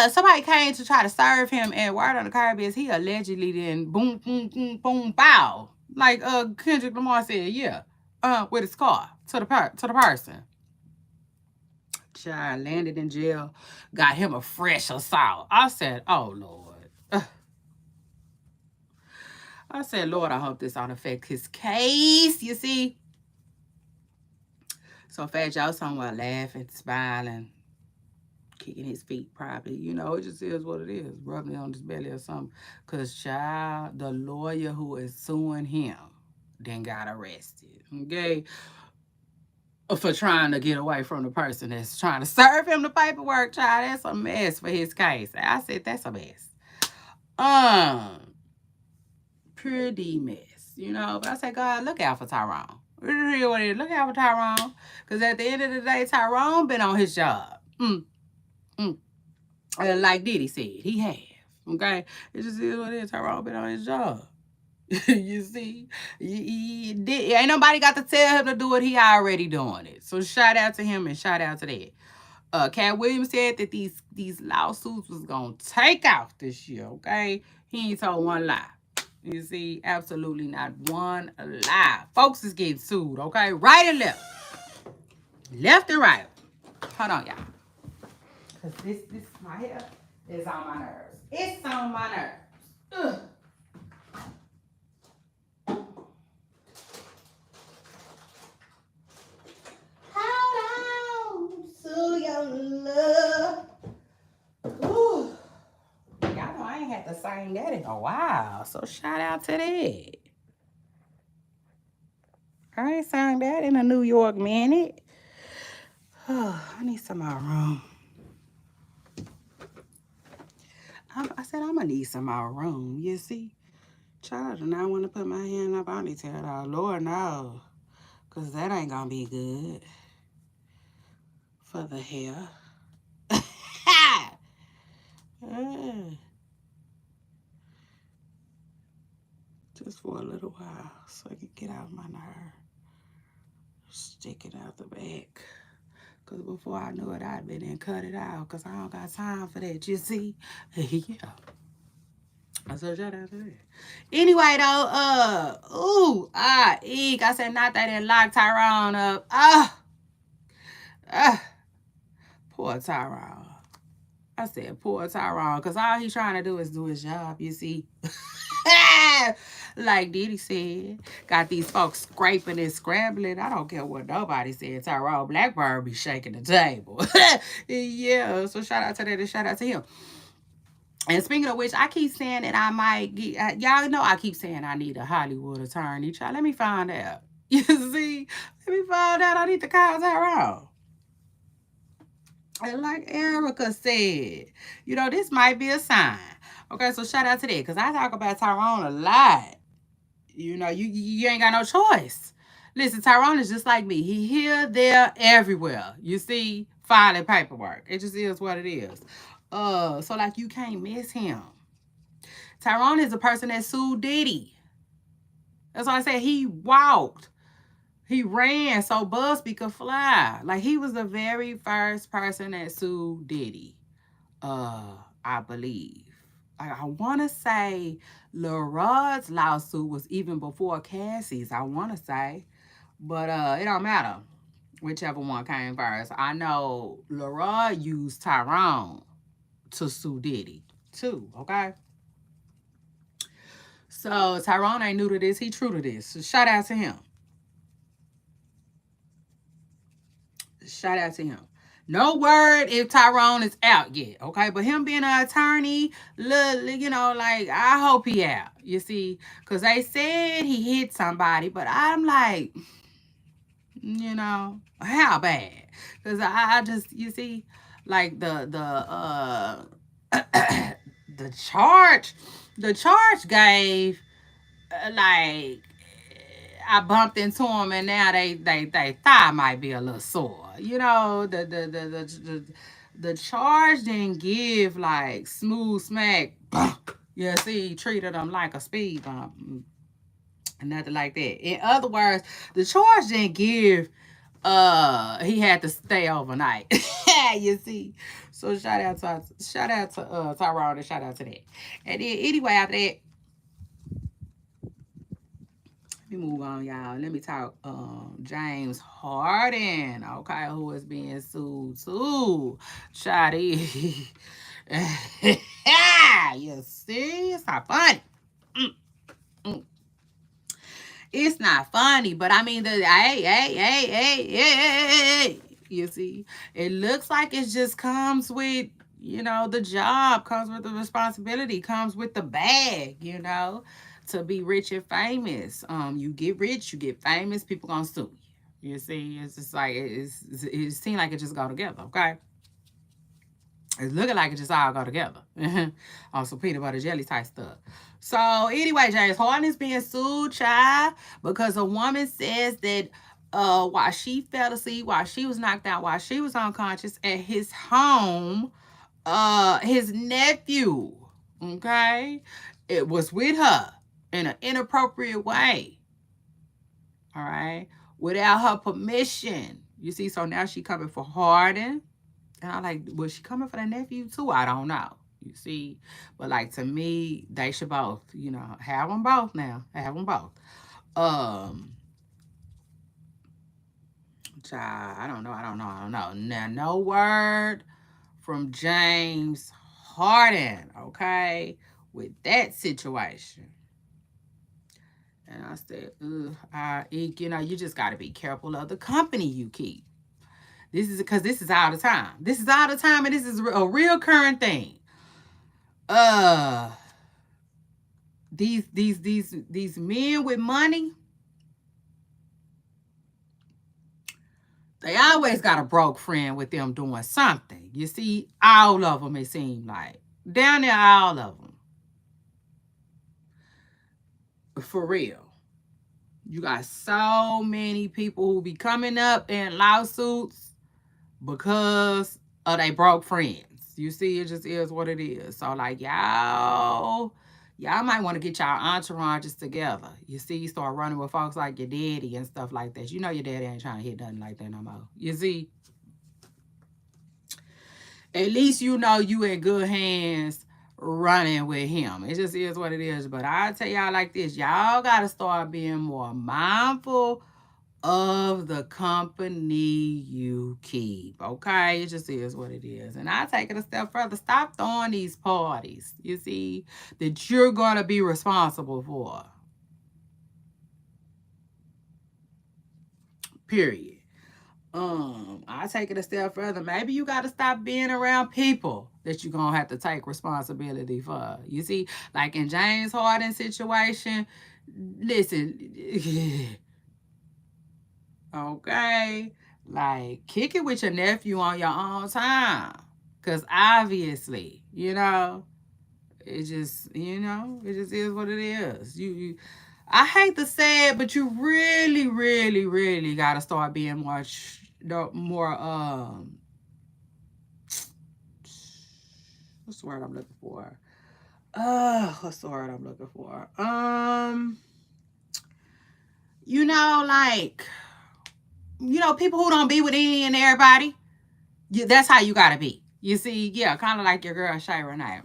Somebody came to try to serve him, and word on the curb is he allegedly then boom, boom, boom, boom, bow. Like Kendrick Lamar said, yeah. With his car to the person. Child landed in jail, got him a fresh assault. I said, oh Lord. I said, Lord, I hope this don't affect his case, you see. So Fat Joe somewhere laughing, smiling, kicking his feet probably. You know, it just is what it is. Rubbing it on his belly or something. Because, child, the lawyer who is suing him then got arrested. Okay? For trying to get away from the person that's trying to serve him the paperwork, child. That's a mess for his case. I said, that's a mess. Pretty mess, you know. But I said, God, look out for Tyrone. Look out for Tyrone. Because at the end of the day, Tyrone been on his job. Like Diddy said, he have. Okay? It just is what it is. Tyrone been on his job. You see? Ain't nobody got to tell him to do it. He already doing it. So shout out to him and shout out to that. Cat Williams said that these lawsuits was gonna take off this year, okay? He ain't told one lie. You see, absolutely not one lie. Folks is getting sued, okay? Right and left. Left and right. Hold on, y'all. Because this my hair is on my nerves. It's on my nerves. Ugh. Hold on to your love. Ooh. Y'all know I ain't had to sing that in a while, so shout out to that. I ain't sang that in a New York minute. Oh, I need some more room. I said I'm gonna need some more room. You see, child, and I want to put my hand up on it. Tell the Lord no, cause that ain't gonna be good for the hair. Just for a little while, so I can get out my nerve. Stick it out the back. Because before I knew it, I'd been and cut it out. Because I don't got time for that, you see? Yeah. So shout out to that. Anyway, though, eek. I said not that and lock Tyrone up. Poor Tyrone. I said poor Tyrone. Because all he's trying to do is do his job, you see? Like Diddy said, got these folks scraping and scrambling. I don't care what nobody said. Tyrone Blackburn be shaking the table. Yeah, so shout out to that and shout out to him. And speaking of which, I keep saying that I might get, y'all know I keep saying I need a Hollywood attorney. Child, let me find out. You see? Let me find out. I need to call Tyrone. And like Erica said, you know, this might be a sign. Okay, so shout out to that. Because I talk about Tyrone a lot. You know, you ain't got no choice. Listen, Tyrone is just like me. He here, there, everywhere. You see, filing paperwork. It just is what it is. So like you can't miss him. Tyrone is a person that sued Diddy. That's why I said he walked. He ran so Busby could fly. Like he was the very first person that sued Diddy. I believe. I want to say Lil Rod's lawsuit was even before Cassie's, I want to say. But it don't matter whichever one came first. I know Lil Rod used Tyrone to sue Diddy too, okay? So Tyrone ain't new to this. He true to this. So shout out to him. Shout out to him. No word if Tyrone is out yet, okay? But him being an attorney, you know, like, I hope he out, you see? Because they said he hit somebody, but I'm like, you know, how bad? Because I just, you see, like, the charge gave, like, I bumped into him and now they thigh might be a little sore. You know, the charge didn't give like smooth smack bump. You see, he treated them like a speed bump. Nothing like that. In other words, the charge didn't give he had to stay overnight. You see. So shout out to Tyrone and shout out to that. And then anyway, after that, let me move on, y'all. Let me talk James Harden, okay, who is being sued too. Shawty. You see? It's not funny. It's not funny, but I mean, hey. You see? It looks like it just comes with, you know, the job, comes with the responsibility, comes with the bag, you know, to be rich and famous. You get rich, you get famous, people gonna sue you. You see? It's just like, it seems like it just go together, okay? It's looking like it just all go together. On some peanut butter jelly type stuff. So anyway, James Harden is being sued, child, because a woman says that while she fell asleep, while she was knocked out, while she was unconscious at his home, his nephew, okay, it was with her in an inappropriate way. All right, without her permission. You see, so now she coming for Harden. And I'm like, was she coming for the nephew too? I don't know. You see, but like to me, they should both, have them both now. Have them both. Um, Child, I don't know. Now, no word from James Harden, okay, with that situation. And I said, you just got to be careful of the company you keep. This is because this is all the time. This is all the time, and this is a real current thing. Uh, these men with money, they always got a broke friend with them doing something. You see, all of them, it seems like. Down there, all of them. For real. You got so many people who be coming up in lawsuits because of they broke friends. You see, it just is what it is. So, like, y'all might want to get y'all entourages together. You see, you start running with folks like your daddy and stuff like that. You know your daddy ain't trying to hit nothing like that no more. You see? At least you know you in good hands running with him. It just is what it is. But I tell y'all like this, y'all got to start being more mindful of the company you keep. Okay? It just is what it is. And I take it a step further. Stop throwing these parties, you see, that you're going to be responsible for. Period. I take it a step further. Maybe you got to stop being around people that you're going to have to take responsibility for. You see, like in James Harden's situation, listen, okay, like kick it with your nephew on your own time. Because obviously, it just, it just is what it is. I hate to say it, but you really, really, really got to start being more what's the word I'm looking for? What's the word I'm looking for? Like, people who don't be with any and everybody. That's how you gotta be. You see, yeah, kind of like your girl Shay Renee.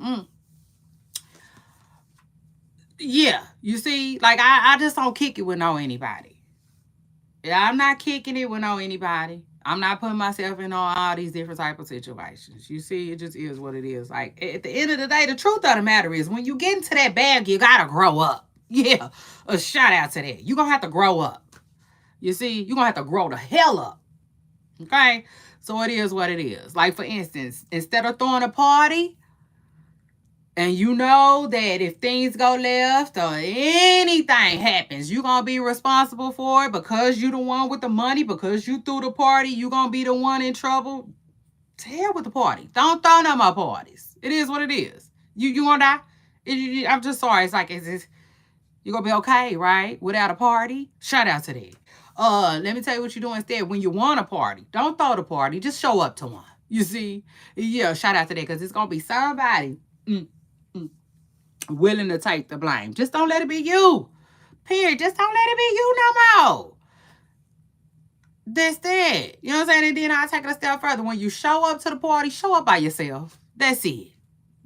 Yeah, you see, like I just don't kick it with no anybody. Yeah, I'm not kicking it with no anybody. I'm not putting myself in all these different type of situations. You see, it just is what it is. Like at the end of the day, the truth of the matter is when you get into that bag, you gotta grow up. Yeah. A shout out to that. You're gonna have to grow up. You see, you're gonna have to grow the hell up. Okay? So it is what it is. Like for instance, instead of throwing a party, and you know that if things go left or anything happens, you're going to be responsible for it because you the one with the money, because you threw the party, you're going to be the one in trouble. To hell with the party. Don't throw no more parties. It is what it is. You going to die? I'm just sorry. It's like, you're going to be okay, right? Without a party? Shout out to that. Let me tell you what you do instead. When you want a party, don't throw the party. Just show up to one. You see? Yeah, shout out to that because it's going to be somebody willing to take the blame. Just don't let it be you. Period. Just don't let it be you no more. That's that. You know what I'm saying? And then I take it a step further. When you show up to the party, show up by yourself. That's it.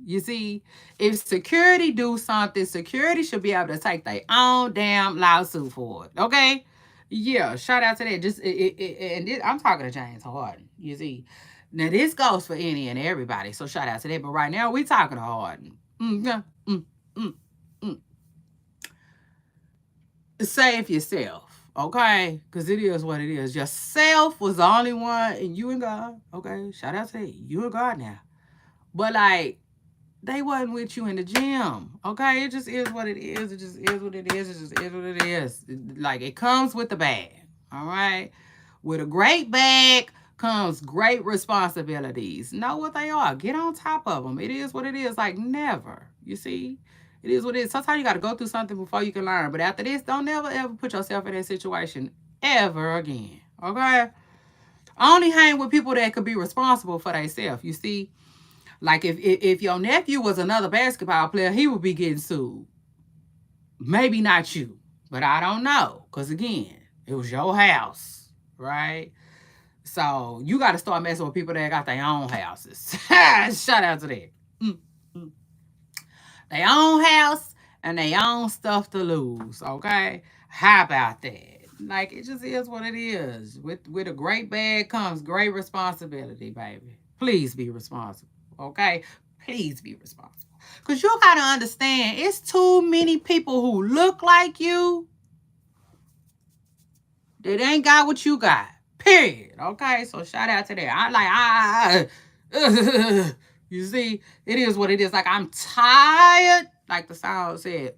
You see, if security do something, security should be able to take their own damn lawsuit for it. Okay? Yeah, shout out to that. I'm talking to James Harden. You see, now this goes for any and everybody. So shout out to that. But right now we talking to Harden. Save yourself, okay? Because it is what it is. Yourself was the only one, and you and God, okay? Shout out to that. You and God now. But like, they wasn't with you in the gym, okay? It just is what it is. It just is what it is. It just is what it is. Like, it comes with the bag, all right? With a great bag comes great responsibilities. Know what they are. Get on top of them. It is what it is. Like, never. You see? It is what it is. Sometimes you got to go through something before you can learn. But after this, don't never, ever put yourself in that situation ever again. Okay? Only hang with people that could be responsible for themselves. You see? Like if your nephew was another basketball player, he would be getting sued. Maybe not you, but I don't know. Because again, it was your house, right? So you got to start messing with people that got their own houses. Shout out to that. Mm-hmm. Their own house and their own stuff to lose, okay? How about that? Like, it just is what it is. With a great bag comes great responsibility, baby. Please be responsible, okay? Please be responsible. Because you got to understand, it's too many people who look like you that ain't got what you got. Period. Okay? So shout out to that. You see, it is what it is. Like, I'm tired. Like the song said.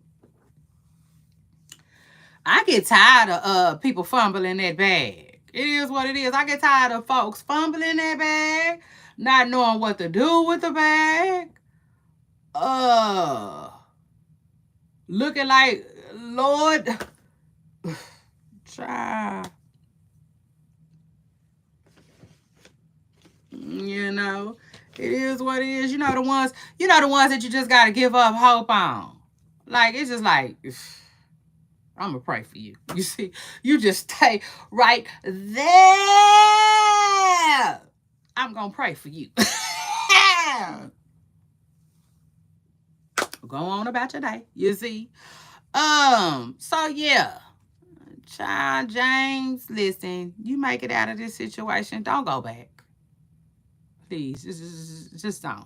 I get tired of people fumbling that bag. It is what it is. I get tired of folks fumbling that bag, not knowing what to do with the bag. Looking like, Lord, child. You know, it is what it is. You know the ones that you just gotta give up hope on. Like, it's just like, I'm gonna pray for you. You see, you just stay right there. I'm gonna pray for you. Go on about your day. You see. So yeah. Child James, listen, you make it out of this situation, don't go back. Please, just don't. You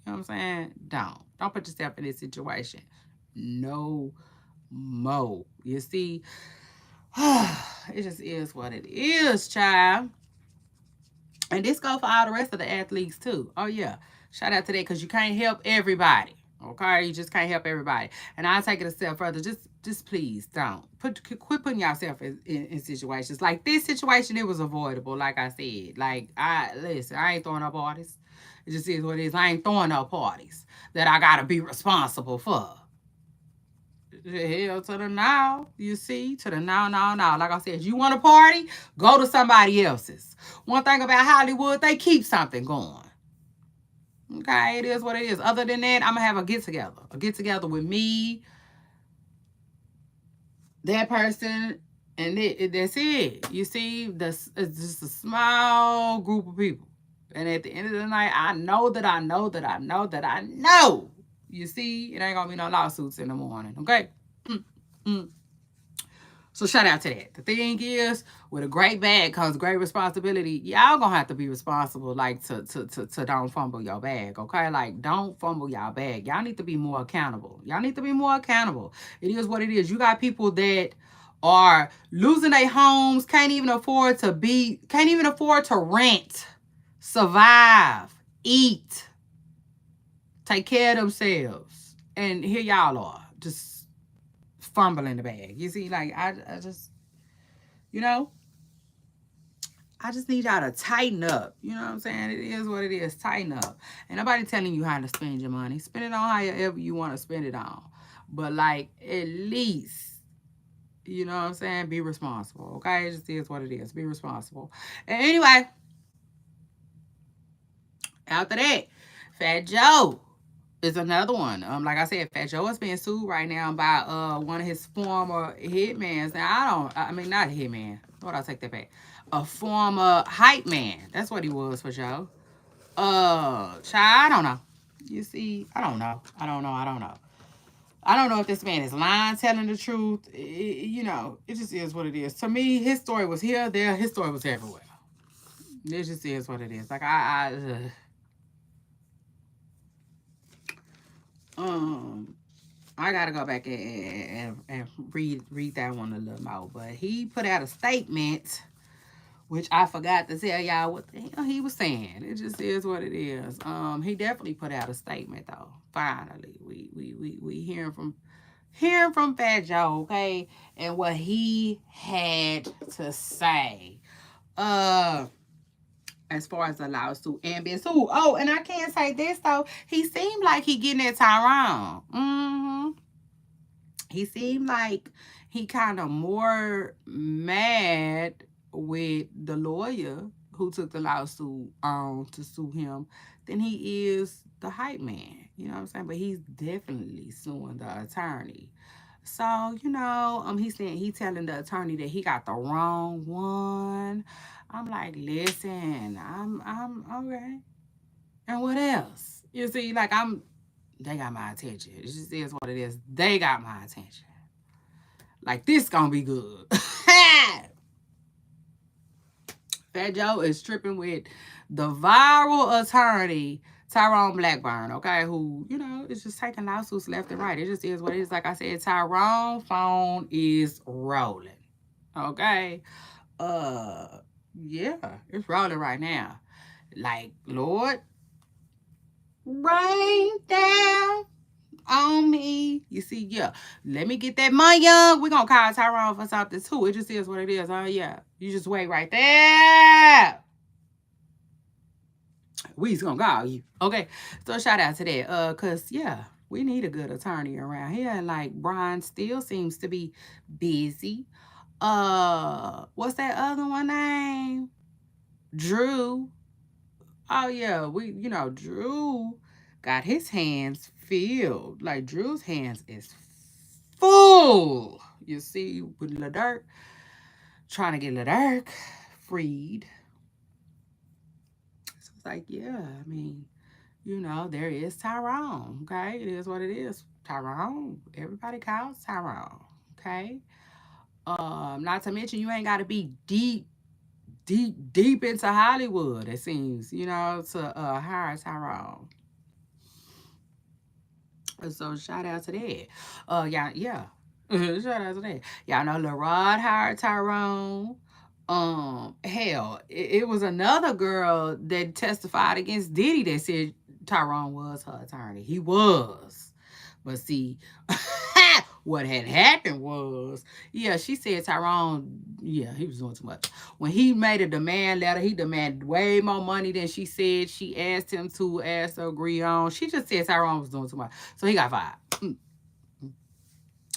know what I'm saying? Don't put yourself in this situation. No more. You see, it just is what it is, child. And this goes for all the rest of the athletes too. Oh yeah, shout out to that, because you can't help everybody. Okay, you just can't help everybody. And I'll take it a step further. Just please don't quit putting yourself in situations like this situation. It was avoidable, like I said. Like, I ain't throwing no parties. It just is what it is. I ain't throwing no parties that I gotta be responsible for. Hell to the now, you see, to the now. Like I said, you want a party, go to somebody else's. One thing about Hollywood, they keep something going. Okay, it is what it is. Other than that, I'm gonna have a get together with me, that person, and that's it. You see, it's just a small group of people. And at the end of the night, I know. You see, it ain't gonna be no lawsuits in the morning. Okay. So shout out to that. The thing is, with a great bag comes great responsibility. Y'all gonna have to be responsible, like to don't fumble your bag, okay? Like, don't fumble y'all bag. Y'all need to be more accountable. It is what it is. You got people that are losing their homes, can't even afford to rent, survive, eat, take care of themselves. And here y'all are, just fumbling the bag. You see, like, I just, I just need y'all to tighten up. You know what I'm saying? It is what it is. Tighten up. And nobody telling you how to spend your money. Spend it on however you want to spend it on. But, like, at least, you know what I'm saying? Be responsible. Okay? It just is what it is. Be responsible. And anyway, after that, Fat Joe is another one. Like I said, Fat Joe is being sued right now by one of his former hitmans. Now, not a hitman. What I take that back? A former hype man. That's what he was for Joe. Child, I don't know. You see, I don't know. I don't know if this man is lying, telling the truth. It just is what it is. To me, his story was here, there. His story was everywhere. It just is what it is. Like, I gotta go back and read that one a little more. But he put out a statement, which I forgot to tell y'all what the hell he was saying. It just is what it is. He definitely put out a statement though. Finally, we hearing from Fat Joe, okay, and what he had to say. As far as the lawsuit and being sued. Oh, and I can't say this though. He seemed like he getting at Tyrone. he seemed like he kind of more mad with the lawyer who took the lawsuit to sue him than he is the hype man. You know what I'm saying? But he's definitely suing the attorney. So, he's saying he telling the attorney that he got the wrong one. I'm like, listen, I'm okay. And what else? You see, like they got my attention. It just is what it is. They got my attention. Like this gonna be good. Fat Joe is tripping with the viral attorney Tyrone Blackburn, okay, who, is just taking lawsuits left and right. It just is what it is. Like I said, Tyrone phone is rolling. Okay. Yeah, it's rolling right now. Like, Lord, rain down on me. You see, yeah. Let me get that money, young. We're gonna call Tyrone for something too. It just is what it is. Oh yeah. You just wait right there. We's gonna call you. Okay. So shout out to that. Cause yeah, we need a good attorney around here. And like Brian still seems to be busy. What's that other one name? Drew. Oh yeah, Drew got his hands filled. Like Drew's hands is full. You see, with LaDirk, trying to get LaDirk freed. So it's like, yeah, I mean, there is Tyrone. Okay, it is what it is. Tyrone. Everybody calls Tyrone. Okay. Not to mention you ain't gotta be deep into Hollywood, it seems, to hire Tyrone. So shout out to that. Yeah. Shout out to that. Y'all know LaRod hired Tyrone. Hell, it was another girl that testified against Diddy that said Tyrone was her attorney. He was. But see, what had happened was, yeah, she said Tyrone, yeah, he was doing too much. When he made a demand letter, he demanded way more money than she said she asked him to agree on. She just said Tyrone was doing too much. So he got fired.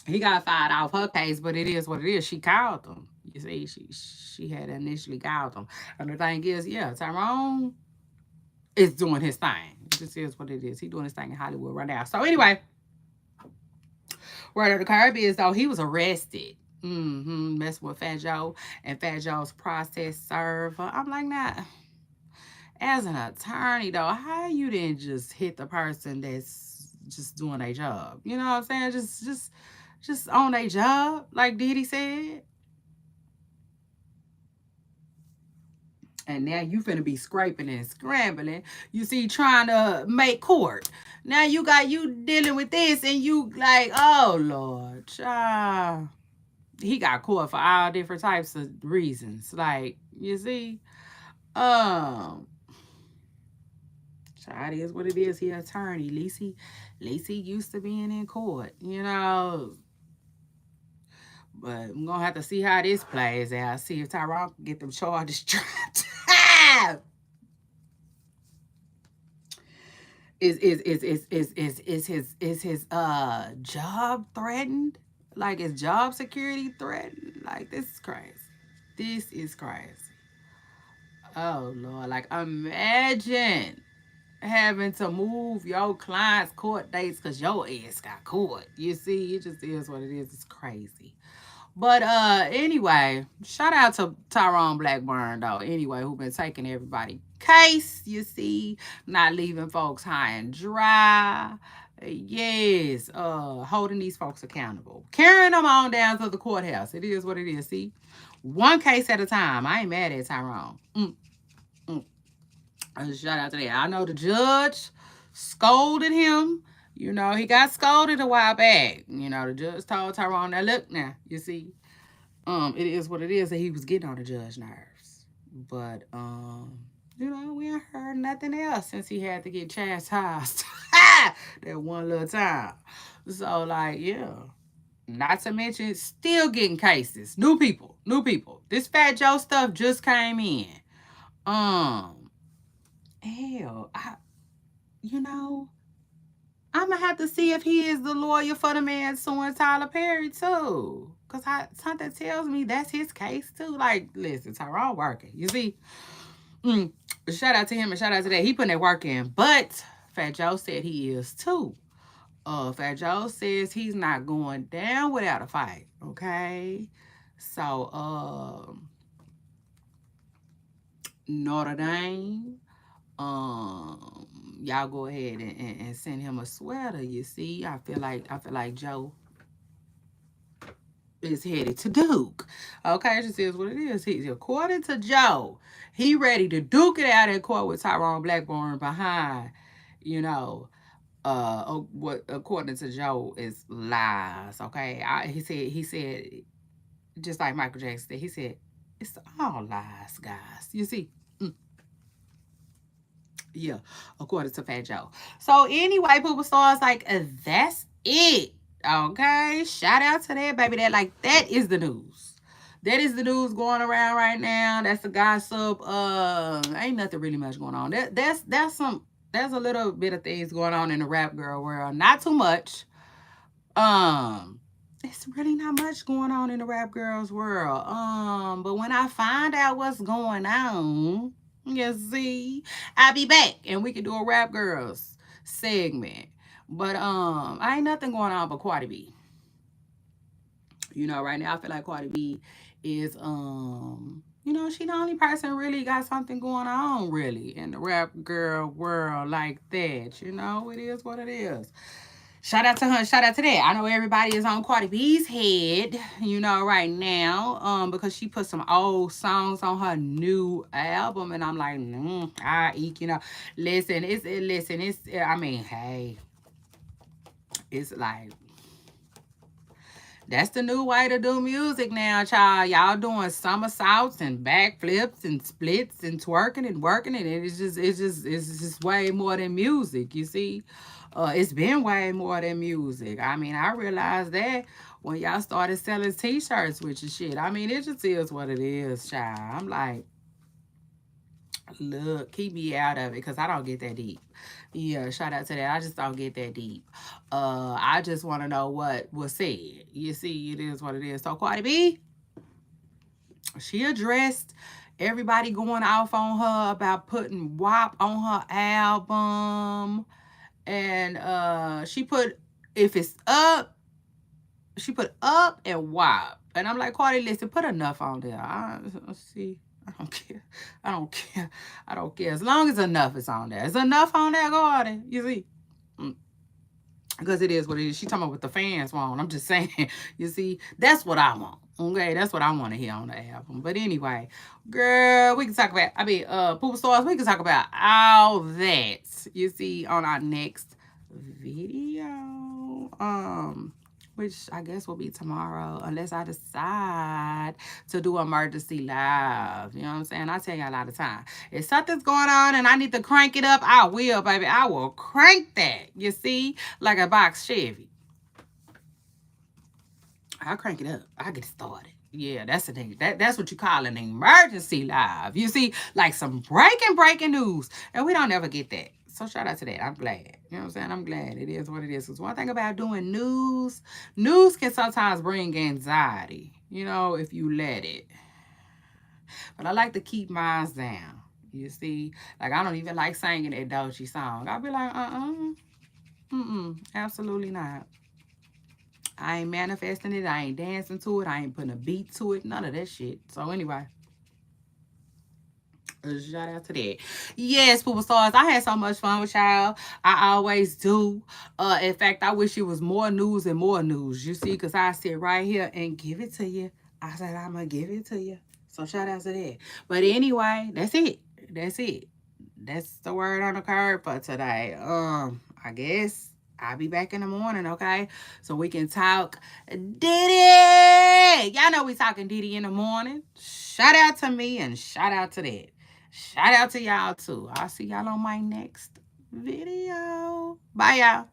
He got fired off her case, but it is what it is. She called him. You see, she had initially called him. And the thing is, yeah, Tyrone is doing his thing. This is what it is. He's doing his thing in Hollywood right now. So anyway, word of the curb is, though, he was arrested. Messing with Fat Joe and Fat Joe's process server. I'm like, nah. As an attorney, though, how you didn't just hit the person that's just doing their job? You know what I'm saying? Just on their job, like Diddy said. And now you finna be scraping and scrambling. You see, trying to make court. Now you dealing with this, and you like, oh Lord, child. He got court for all different types of reasons. Like, you see, child, is what it is. He an attorney. At least he used to being in court, But I'm gonna have to see how this plays out. See if Tyrone can get them charges dropped. Is his job threatened? Like, is job security threatened? Like, this is crazy. This is crazy. Oh Lord, like imagine having to move your client's court dates because your ass got court. You see, it just is what it is. It's crazy. But anyway, shout out to Tyrone Blackburn, though. Anyway, who been taking everybody case, you see, not leaving folks high and dry. Yes, holding these folks accountable, carrying them on down to the courthouse. It is what it is. See, one case at a time. I ain't mad at Tyrone. Shout out to that. I know the judge scolded him. He got scolded a while back. The judge told Tyrone, now look now, you see, it is what it is, that he was getting on the judge's nerves. But, we ain't heard nothing else since he had to get chastised that one little time. So, like, yeah. Not to mention, still getting cases. New people. This Fat Joe stuff just came in. Hell, I'm gonna have to see if he is the lawyer for the man suing Tyler Perry too. Cause something tells me that's his case too. Like, listen, Tyrone working. You see? Mm, shout out to him and shout out to that. He putting that work in. But Fat Joe said he is too. Fat Joe says he's not going down without a fight. Okay. So Notre Dame, y'all go ahead and send him a sweater. You see, I feel like Joe is headed to Duke. Okay, it just is what it is. He's according to Joe, he ready to duke it out in court with Tyrone Blackburn behind, you know, what according to Joe is lies. Okay, he said just like Michael Jackson said, he said it's all lies, guys. You see. Yeah, according to Fat Joe. So anyway, people stars like that's it. Okay. Shout out to that, baby. That is the news. That is the news going around right now. That's the gossip. Ain't nothing really much going on. There's a little bit of things going on in the rap girl world. Not too much. Um, it's really not much going on in the rap girls world. But when I find out what's going on, you see, I'll be back and we can do a rap girls segment. But I ain't nothing going on but Cardi B. Right now I feel like Cardi B is she the only person really got something going on really in the rap girl world like that. It is what it is. Shout out to her. Shout out to that. I know everybody is on Cardi B's head, right now, because she put some old songs on her new album, and I'm like, I eek, Listen, I mean, hey, it's like that's the new way to do music now, child. Y'all doing somersaults and backflips and splits and twerking and working, and it's just way more than music. You see, it's been way more than music. I mean, I realized that when y'all started selling T-shirts with your shit. I mean, it just is what it is, child. I'm like, look, keep me out of it because I don't get that deep. Yeah, shout out to that. I just don't get that deep. I just want to know what was said. You see, it is what it is. So Cardi B, she addressed everybody going off on her about putting WAP on her album. And she put if it's up, she put up and WAP. And I'm like, Cardi, listen, put enough on there. See. I don't care. I don't care. I don't care. As long as enough is on there. Is enough on there, Cardi? You see? Because it is what it is. She talking about what the fans want. I'm just saying. You see? That's what I want. Okay? That's what I want to hear on the album. But anyway, girl, we can talk about, Poopa Stars, we can talk about all that. You see, on our next video. Which I guess will be tomorrow, unless I decide to do emergency live. You know what I'm saying? I tell y'all all the time. If something's going on and I need to crank it up, I will, baby. I will crank that. You see? Like a box Chevy. I'll crank it up. I'll get it started. Yeah, that's the thing. That's what you call an emergency live. You see? Like some breaking news. And we don't ever get that. So shout out to that. I'm glad. You know what I'm saying? I'm glad it is what it is. Because one thing about doing news can sometimes bring anxiety, if you let it. But I like to keep mine down. You see? Like, I don't even like singing that Dolce song. I'll be like, absolutely not. I ain't manifesting it. I ain't dancing to it. I ain't putting a beat to it. None of that shit. So anyway. Shout out to that. Yes, Poopa Stars. I had so much fun with y'all. I always do. In fact, I wish it was more news and more news. You see, because I sit right here and give it to you. I said I'm going to give it to you. So shout out to that. But anyway, that's it. That's it. That's the word on the curb for today. I guess I'll be back in the morning, okay? So we can talk Diddy. Y'all know we talking Diddy in the morning. Shout out to me and shout out to that. Shout out to y'all too. I'll see y'all on my next video. Bye, y'all.